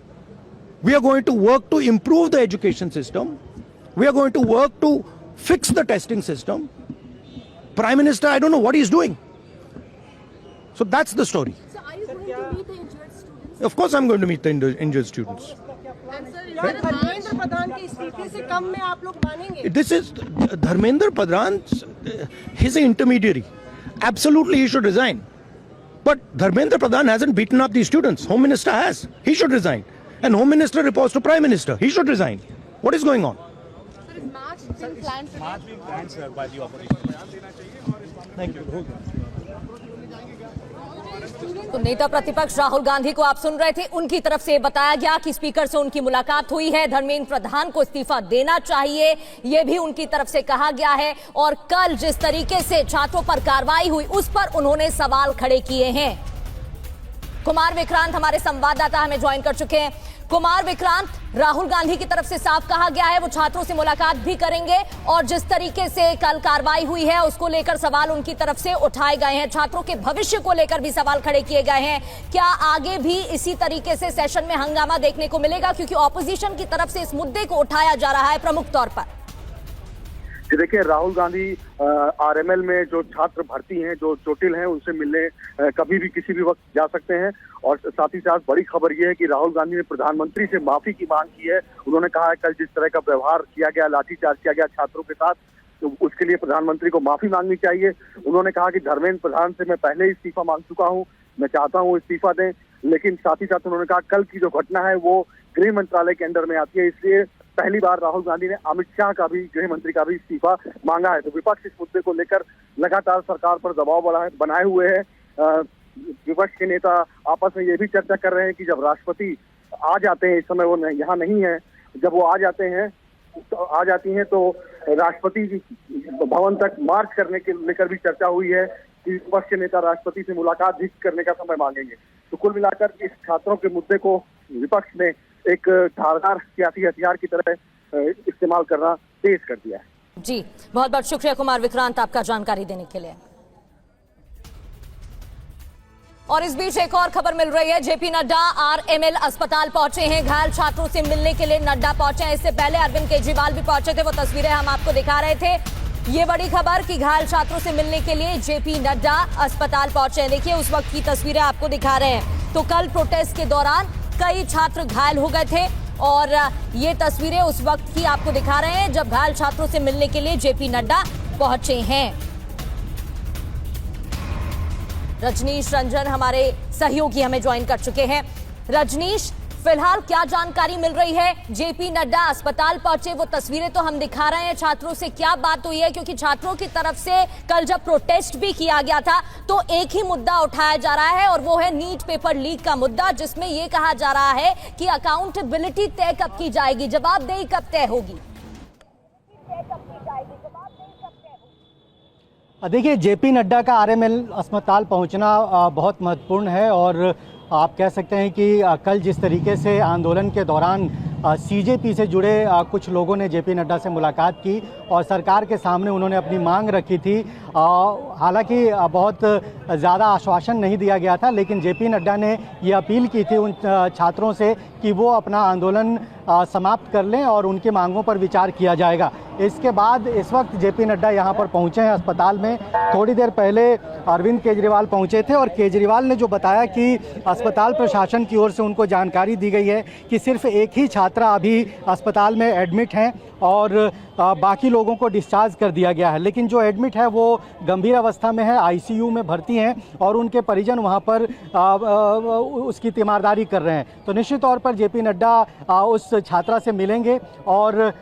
we are going to work to improve the education system, we are going to work to fix the testing system, Prime Minister, I don't know what he's doing. So that's the story.
So are you going to meet the injured students?
Of course I'm going to meet the injured students.
And sir, Dharmendra Pradhan की इस्तीफे से कम में आप लोग मानेंगे?
This is Dharmendra Pradhan, he's an intermediary. Absolutely he should resign. But Dharmendra Pradhan hasn't beaten up these students. Home Minister has. He should resign. And Home Minister reports to Prime Minister. He should resign. What is going on?
Sir, is March being planned today?
March being planned, sir, by the opposition.
Thank you.
तो नेता प्रतिपक्ष राहुल गांधी को आप सुन रहे थे. उनकी तरफ से बताया गया कि स्पीकर से उनकी मुलाकात हुई है, धर्मेंद्र प्रधान को इस्तीफा देना चाहिए, यह भी उनकी तरफ से कहा गया है. और कल जिस तरीके से छात्रों पर कार्रवाई हुई, उस पर उन्होंने सवाल खड़े किए हैं. कुमार विक्रांत हमारे संवाददाता हमें ज्वाइन कर चुके हैं. कुमार विक्रांत, राहुल गांधी की तरफ से साफ कहा गया है वो छात्रों से मुलाकात भी करेंगे, और जिस तरीके से कल कार्रवाई हुई है उसको लेकर सवाल उनकी तरफ से उठाए गए हैं. छात्रों के भविष्य को लेकर भी सवाल खड़े किए गए हैं. क्या आगे भी इसी तरीके से सेशन में हंगामा देखने को मिलेगा, क्योंकि ऑपोजिशन की तरफ से इस मुद्दे को उठाया जा रहा है प्रमुख तौर पर?
जी देखिए, राहुल गांधी आरएमएल में जो छात्र भर्ती हैं, जो चोटिल हैं, उनसे मिलने कभी भी किसी भी वक्त जा सकते हैं। और साथ ही साथ बड़ी खबर यह है कि राहुल गांधी ने प्रधानमंत्री से माफी की मांग की है। उन्होंने कहा है कल जिस तरह का व्यवहार किया गया, लाठीचार्ज किया गया छात्रों के साथ, तो उसके लिए प्रधानमंत्री को माफी मांगनी चाहिए। उन्होंने कहा कि धर्मेंद्र प्रधान से मैं पहले ही इस्तीफा मांग चुका हूँ, मैं चाहता हूँ इस्तीफा दें। लेकिन साथ ही साथ उन्होंने कहा कल की जो घटना है वो गृह मंत्रालय के अंडर में आती है, इसलिए पहली बार राहुल गांधी ने अमित शाह का भी, गृह मंत्री का भी इस्तीफा मांगा है। तो विपक्ष इस मुद्दे को लेकर लगातार सरकार पर दबाव बनाए हुए है। विपक्ष के नेता आपस में ये भी चर्चा कर रहे हैं कि जब राष्ट्रपति आ जाते हैं, इस समय वो यहाँ नहीं है, जब वो आ जाती हैं तो राष्ट्रपति भवन तक मार्च करने के लेकर भी चर्चा हुई है कि विपक्ष के नेता राष्ट्रपति से मुलाकात भी करने का समय मांगेंगे। तो कुल मिलाकर इस छात्रों के मुद्दे को विपक्ष ने एक धारदार सियासी हथियार की तरह इस्तेमाल करना तेज कर दिया है।
जी, बहुत बहुत शुक्रिया कुमार विक्रांत आपका जानकारी देने के लिए। और इस बीच एक और खबर मिल रही है। जेपी नड्डा आरएमएल अस्पताल पहुंचे हैं, घायल छात्रों से मिलने के लिए नड्डा पहुंचे हैं। इससे पहले अरविंद केजरीवाल भी पहुंचे थे, वो तस्वीरें हम आपको दिखा रहे थे। ये बड़ी खबर कि घायल छात्रों से मिलने के लिए जेपी नड्डा अस्पताल पहुंचे हैं। देखिए उस वक्त की तस्वीरें आपको दिखा रहे हैं। तो कल प्रोटेस्ट के दौरान कई छात्र घायल हो गए थे और ये तस्वीरें उस वक्त की आपको दिखा रहे हैं जब घायल छात्रों से मिलने के लिए जेपी नड्डा पहुंचे हैं। रजनीश रंजन हमारे सहयोगी हमें ज्वाइन कर चुके हैं। रजनीश, फिलहाल क्या जानकारी मिल रही है? जेपी नड्डा अस्पताल पहुंचे, वो तस्वीरें तो हम दिखा रहे हैं। छात्रों से क्या बात हुई है? क्योंकि छात्रों की तरफ से कल जब प्रोटेस्ट भी किया गया था तो एक ही मुद्दा उठाया जा रहा है और वो है नीट पेपर लीक का मुद्दा, जिसमें ये कहा जा रहा है कि अकाउंटेबिलिटी तय कब की जाएगी, जवाबदेही कब तय होगी?
देखिए, जेपी नड्डा का आरएमएल अस्पताल पहुंचना बहुत महत्वपूर्ण है और आप कह सकते हैं कि कल जिस तरीके से आंदोलन के दौरान सीजेपी से जुड़े कुछ लोगों ने जेपी नड्डा से मुलाकात की और सरकार के सामने उन्होंने अपनी मांग रखी थी। हालांकि बहुत ज़्यादा आश्वासन नहीं दिया गया था, लेकिन जेपी नड्डा ने ये अपील की थी उन छात्रों से कि वो अपना आंदोलन समाप्त कर लें और उनकी मांगों पर विचार किया जाएगा। इसके बाद इस वक्त जेपी नड्डा यहाँ पर पहुँचे हैं अस्पताल में। थोड़ी देर पहले अरविंद केजरीवाल पहुँचे थे और केजरीवाल ने जो बताया कि अस्पताल प्रशासन की ओर से उनको जानकारी दी गई है कि सिर्फ एक ही छात्रा अभी अस्पताल में एडमिट हैं और बाकी लोगों को डिस्चार्ज कर दिया गया है। लेकिन जो एडमिट है वो गंभीर अवस्था में है, आईसीयू में भर्ती हैं और उनके परिजन वहां पर उसकी तीमारदारी कर रहे हैं। तो निश्चित तौर पर जेपी नड्डा उस छात्रा से मिलेंगे और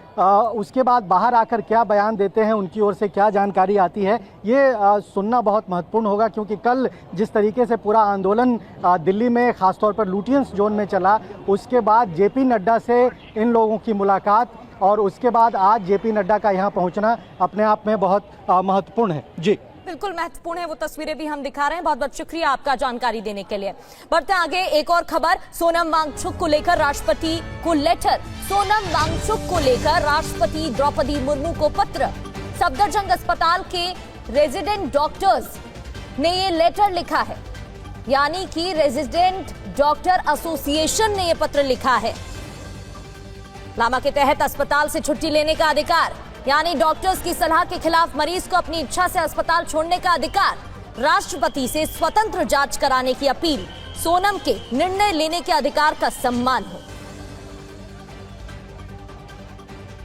उसके बाद बाहर आकर क्या बयान देते हैं, उनकी ओर से क्या जानकारी आती है, ये सुनना बहुत महत्वपूर्ण होगा। क्योंकि कल जिस तरीके से पूरा आंदोलन दिल्ली में खासतौर पर लुटियंस जोन में चला, उसके बाद जेपी नड्डा से इन लोगों की मुलाकात और उसके बाद आज जेपी नड्डा का यहाँ पहुँचना अपने आप में बहुत महत्वपूर्ण है। जी
बिल्कुल महत्वपूर्ण है, वो तस्वीरें भी हम दिखा रहे हैं। बहुत बहुत शुक्रिया आपका जानकारी देने के लिए। बढ़ते आगे, एक और खबर, सोनम वांगचुक को लेकर राष्ट्रपति को लेटर। सोनम वांगचुक को लेकर राष्ट्रपति द्रौपदी मुर्मू को पत्र। सफदरजंग अस्पताल के रेजिडेंट डॉक्टर्स ने ये लेटर लिखा है, यानी कि रेजिडेंट डॉक्टर एसोसिएशन ने ये पत्र लिखा है। लामा के तहत अस्पताल से छुट्टी लेने का अधिकार, यानी डॉक्टर्स की सलाह के खिलाफ मरीज को अपनी इच्छा से अस्पताल छोड़ने का अधिकार, राष्ट्रपति से स्वतंत्र जांच कराने की अपील, सोनम के निर्णय लेने के अधिकार का सम्मान हो।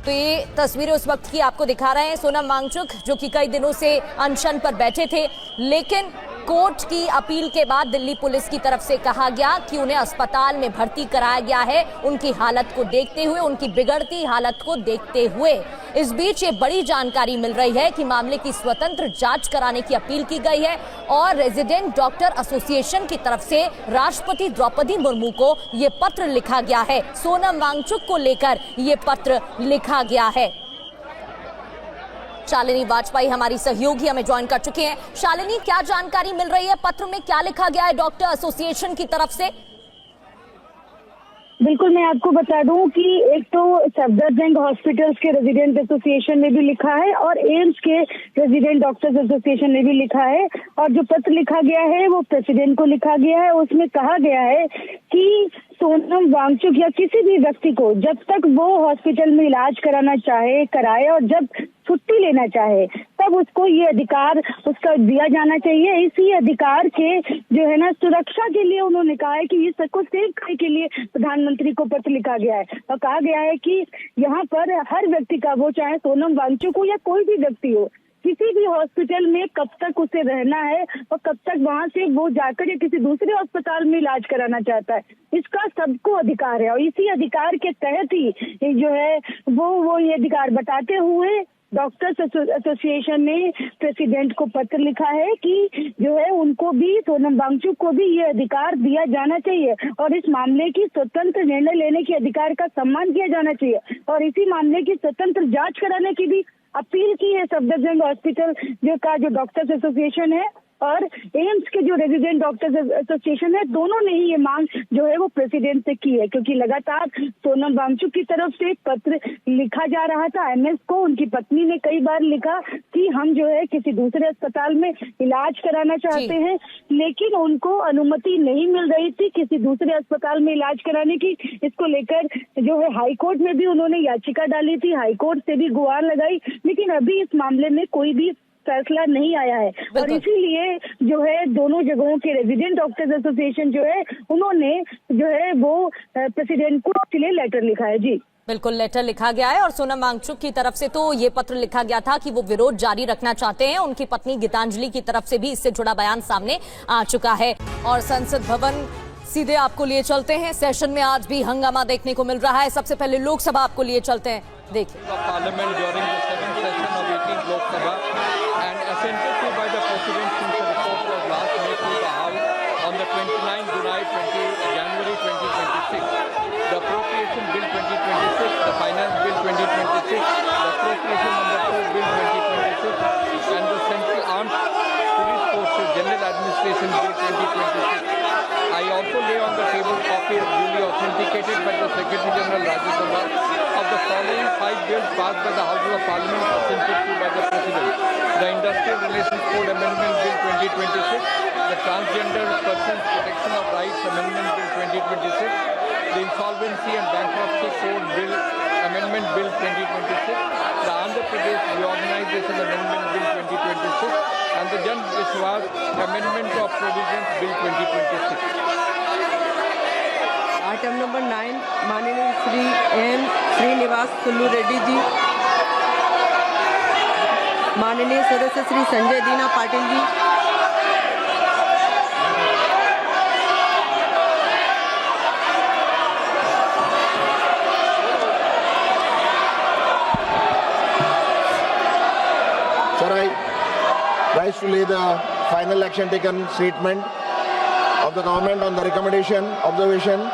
तो ये तस्वीरें उस वक्त की आपको दिखा रहे हैं। सोनम वांगचुक जो कि कई दिनों से अनशन पर बैठे थे, लेकिन कोर्ट की अपील के बाद दिल्ली पुलिस की तरफ से कहा गया कि उन्हें अस्पताल में भर्ती कराया गया है, उनकी हालत को देखते हुए, उनकी बिगड़ती हालत को देखते हुए। इस बीच ये बड़ी जानकारी मिल रही है कि मामले की स्वतंत्र जांच कराने की अपील की गई है और रेजिडेंट डॉक्टर एसोसिएशन की तरफ से राष्ट्रपति द्रौपदी मुर्मू को ये पत्र लिखा गया है। सोनम वांगचुक को लेकर ये पत्र लिखा गया है। शालिनी वाजपेयी हमारी सहयोगी हमें ज्वाइन कर चुके हैं। शालिनी, क्या जानकारी मिल रही है? पत्र में क्या लिखा गया है डॉक्टर एसोसिएशन की तरफ से?
बिल्कुल, मैं आपको बता दूं कि एक तो सफदरजंग हॉस्पिटल्स के रेजिडेंट एसोसिएशन ने भी लिखा है और एम्स के रेजिडेंट डॉक्टर्स एसोसिएशन ने भी लिखा है और जो पत्र लिखा गया है वो प्रेसिडेंट को लिखा गया है। उसमें कहा गया है कि सोनम वांगचुक या किसी भी व्यक्ति को जब तक वो हॉस्पिटल में इलाज कराना चाहे कराए और जब छुट्टी लेना चाहे तब उसको ये अधिकार उसका दिया जाना चाहिए। इसी अधिकार के जो है ना सुरक्षा के लिए उन्होंने कहा है कि इस सबको सेव करने के लिए प्रधानमंत्री को पत्र लिखा गया है और कहा गया है कि यहाँ पर हर व्यक्ति का, वो चाहे सोनम वांगचुक हो या कोई भी व्यक्ति हो, किसी भी हॉस्पिटल में कब तक उसे रहना है और कब तक वहां से वो जाकर या किसी दूसरे अस्पताल में इलाज कराना चाहता है, इसका सबको अधिकार है। और इसी अधिकार के तहत ही जो है वो ये अधिकार बताते हुए डॉक्टर्स एसोसिएशन ने प्रेसिडेंट को पत्र लिखा है कि जो है उनको भी, सोनम वांगचुक को भी ये अधिकार दिया जाना चाहिए और इस मामले की स्वतंत्र निर्णय लेने के अधिकार का सम्मान किया जाना चाहिए और इसी मामले की स्वतंत्र जांच कराने की भी अपील की है सफदरजंग हॉस्पिटल जो डॉक्टर्स एसोसिएशन है और एम्स के जो रेजिडेंट डॉक्टर्स एसोसिएशन है, दोनों ने ही ये मांग जो है वो प्रेसिडेंट से की है क्योंकि लगातार सोनम वांगचुक की तरफ से पत्र लिखा जा रहा था एमएस को। उनकी पत्नी ने कई बार लिखा कि हम जो है किसी दूसरे अस्पताल में इलाज कराना चाहते हैं, लेकिन उनको अनुमति नहीं मिल रही थी किसी दूसरे अस्पताल में इलाज कराने की। इसको लेकर जो है हाईकोर्ट में भी उन्होंने याचिका डाली थी, हाईकोर्ट से भी गुहार लगाई, लेकिन अभी इस मामले में कोई भी फैसला नहीं आया है और इसीलिए जो है दोनों जगहों के रेजिडेंट डॉक्टर्स एसोसिएशन जो है उन्होंने जो है वो प्रेसिडेंट को इसलिए लेटर लिखा है। जी
बिल्कुल, लेटर लिखा गया है और सोनम वांगचुक की तरफ से तो ये पत्र लिखा गया था कि वो विरोध जारी रखना चाहते हैं। उनकी पत्नी गीतांजलि की तरफ से भी इससे जुड़ा बयान सामने आ चुका है। और संसद भवन सीधे आपको लिए चलते हैं। सेशन में आज भी हंगामा देखने को मिल रहा है। सबसे पहले लोकसभा आपको लिए चलते हैं, देखिए।
Parliament during the 7th session of 18th Lok Sabha and assented to by the President since the report was last made to the House on the 29th January 2026. The Appropriation Bill 2026, the Finance Bill 2026, the Appropriation Number 2 Bill 2026 and the Central Armed Police Forces General Administration Bill 2026. I also lay on the table copy duly authenticated by the Secretary General Rajya Sabha of the following 5 bills passed by the Houses of Parliament assented to by the President. The Industrial Relations Code Amendment Bill 2026, the Transgender Persons Protection of Rights Amendment Bill 2026, the Insolvency and Bankruptcy Code Bill Amendment Bill 2026, the Andhra Pradesh Reorganization Amendment Bill 2026, and the Jan Vishwas Amendment of Provisions Bill 2026.
Item number 9 माननीय Shri N Srinivas Sulu Reddy ji, माननीय सदस्य श्री संजय दीना Patil ji,
Sir, I rise to lay the final action taken statement of the government on the recommendation, observation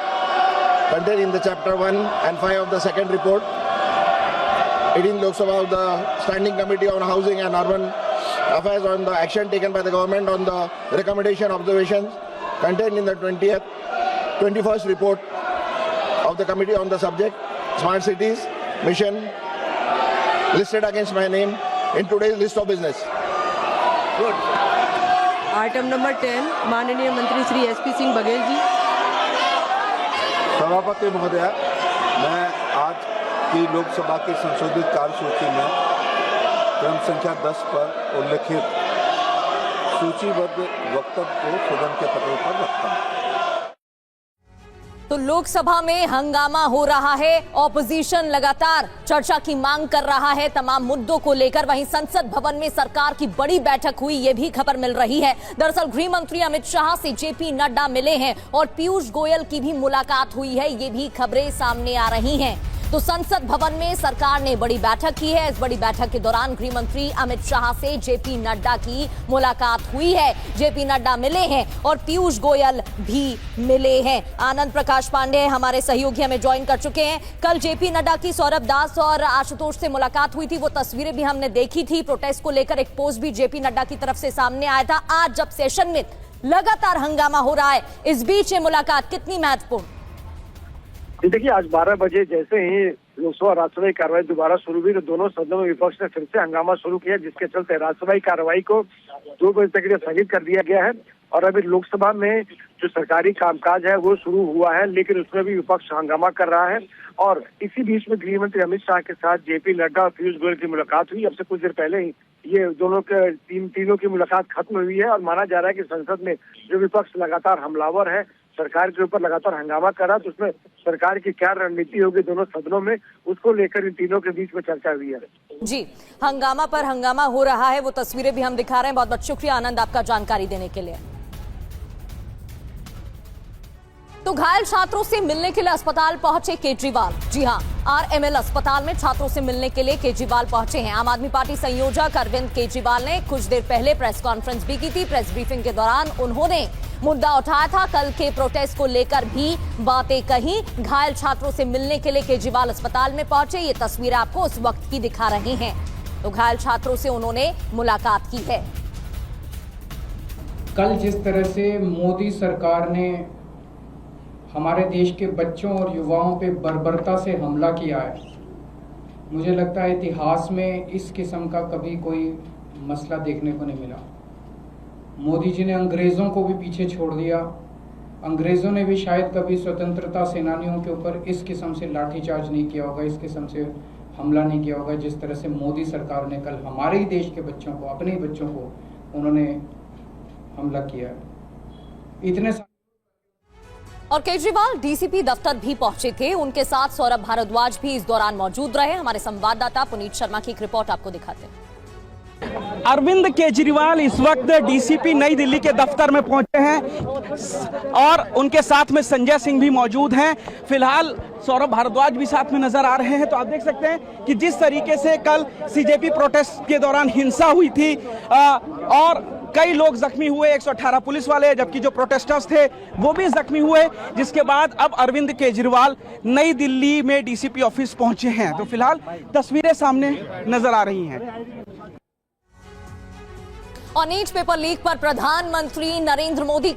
contained in the chapter 1 and 5 of the second report, 18th Lok Sabha of the Standing Committee on Housing and Urban Affairs on the action taken by the government on the recommendation, observations contained in the 21st report of the committee on the subject, Smart Cities Mission, listed against my name in today's list of business. Good.
Item number 10 माननीय मंत्री Shri SP Singh Baghel ji.
सभापति महोदय, मैं आज की लोकसभा की संशोधित कार्यसूची में क्रम संख्या 10 पर उल्लिखित सूचीबद्ध वक्तव्य को सदन के पटल पर रखता हूं।
तो लोकसभा में हंगामा हो रहा है, ऑपोजिशन लगातार चर्चा की मांग कर रहा है तमाम मुद्दों को लेकर। वहीं संसद भवन में सरकार की बड़ी बैठक हुई, ये भी खबर मिल रही है। दरअसल गृह मंत्री अमित शाह से जेपी नड्डा मिले हैं और पीयूष गोयल की भी मुलाकात हुई है, ये भी खबरें सामने आ रही हैं। तो संसद भवन में सरकार ने बड़ी बैठक की है। इस बड़ी बैठक के दौरान गृह मंत्री अमित शाह से जेपी नड्डा की मुलाकात हुई है। जेपी नड्डा मिले हैं और पीयूष गोयल भी मिले हैं। आनंद प्रकाश पांडे हमारे सहयोगी हमें ज्वाइन कर चुके हैं। कल जेपी नड्डा की सौरभ दास और आशुतोष से मुलाकात हुई थी, वो तस्वीरें भी हमने देखी थी। प्रोटेस्ट को लेकर एक पोस्ट भी जेपी नड्डा की तरफ से सामने आया था। आज जब सेशन में लगातार हंगामा हो रहा है, इस बीच ये मुलाकात कितनी महत्वपूर्ण?
देखिए, आज 12 बजे जैसे ही लोकसभा राज्यसभा की कार्रवाई दोबारा शुरू हुई तो दोनों सदनों में विपक्ष ने फिर से हंगामा शुरू किया, जिसके चलते राज्यसभा की कार्रवाई को 2 बजे तक के लिए स्थगित कर दिया गया है। और अभी लोकसभा में जो सरकारी कामकाज है वो शुरू हुआ है, लेकिन उसमें भी विपक्ष हंगामा कर रहा है। और इसी बीच में गृह मंत्री अमित शाह के साथ जेपी नड्डा और पीयूष गोयल की मुलाकात हुई। अब से कुछ देर पहले ही ये दोनों के तीनों की मुलाकात खत्म हुई है और माना जा रहा है कि संसद में जो विपक्ष लगातार हमलावर है, सरकार के ऊपर लगातार हंगामा कर रहा है, तो उसमें सरकार की क्या रणनीति होगी दोनों सदनों में, उसको लेकर इन तीनों के बीच में चर्चा हुई है।
जी, हंगामा पर हंगामा हो रहा है, वो तस्वीरें भी हम दिखा रहे हैं। बहुत बहुत शुक्रिया आनंद आपका जानकारी देने के लिए। तो घायल छात्रों से मिलने के लिए अस्पताल पहुंचे केजरीवाल। जी हां, आरएमएल अस्पताल में छात्रों से मिलने के लिए केजरीवाल पहुंचे हैं। आम आदमी पार्टी संयोजक अरविंद केजरीवाल ने कुछ देर पहले प्रेस कॉन्फ्रेंस भी की थी। प्रेस ब्रीफिंग के दौरान उन्होंने मुद्दा उठाया था, कल के प्रोटेस्ट को लेकर भी बातें कही। घायल छात्रों से मिलने के लिए केजरीवाल अस्पताल में पहुंचे। ये तस्वीर आपको उस वक्त की दिखा रहे हैं। तो घायल छात्रों से उन्होंने मुलाकात की है।
कल जिस तरह से मोदी सरकार ने हमारे देश के बच्चों और युवाओं पे बर्बरता से हमला किया है, मुझे लगता है इतिहास में इस किस्म का कभी कोई मसला देखने को नहीं मिला। मोदी जी ने अंग्रेज़ों को भी पीछे छोड़ दिया। अंग्रेज़ों ने भी शायद कभी स्वतंत्रता सेनानियों के ऊपर इस किस्म से लाठीचार्ज नहीं किया होगा, इस किस्म से हमला नहीं किया होगा जिस तरह से मोदी सरकार ने कल हमारे ही देश के बच्चों को, अपने ही बच्चों को उन्होंने हमला किया है। इतने
और केजरीवाल डीसीपी दफ्तर भी पहुंचे थे। उनके साथ सौरभ भारद्वाज भी इस दौरान मौजूद रहे। हमारे संवाददाता पुनीत शर्मा की एक रिपोर्ट आपको दिखाते हैं।
अरविंद केजरीवाल इस वक्त डीसीपी नई दिल्ली के दफ्तर में पहुंचे हैं और उनके साथ में संजय सिंह भी मौजूद हैं। फिलहाल सौरभ भारद्वाज भी साथ में नजर आ रहे हैं। तो आप देख सकते हैं कि जिस तरीके से कल सीजेपी प्रोटेस्ट के दौरान हिंसा हुई थी और कई लोग जख्मी हुए, 118 पुलिस वाले, जबकि जो प्रोटेस्टर्स थे वो भी जख्मी हुए, जिसके बाद अब अरविंद केजरीवाल नई दिल्ली में डीसीपी ऑफिस पहुंचे हैं। तो फिलहाल तस्वीरें सामने नजर आ रही हैं।
और नीट पेपर लीक पर प्रधानमंत्री नरेंद्र मोदी का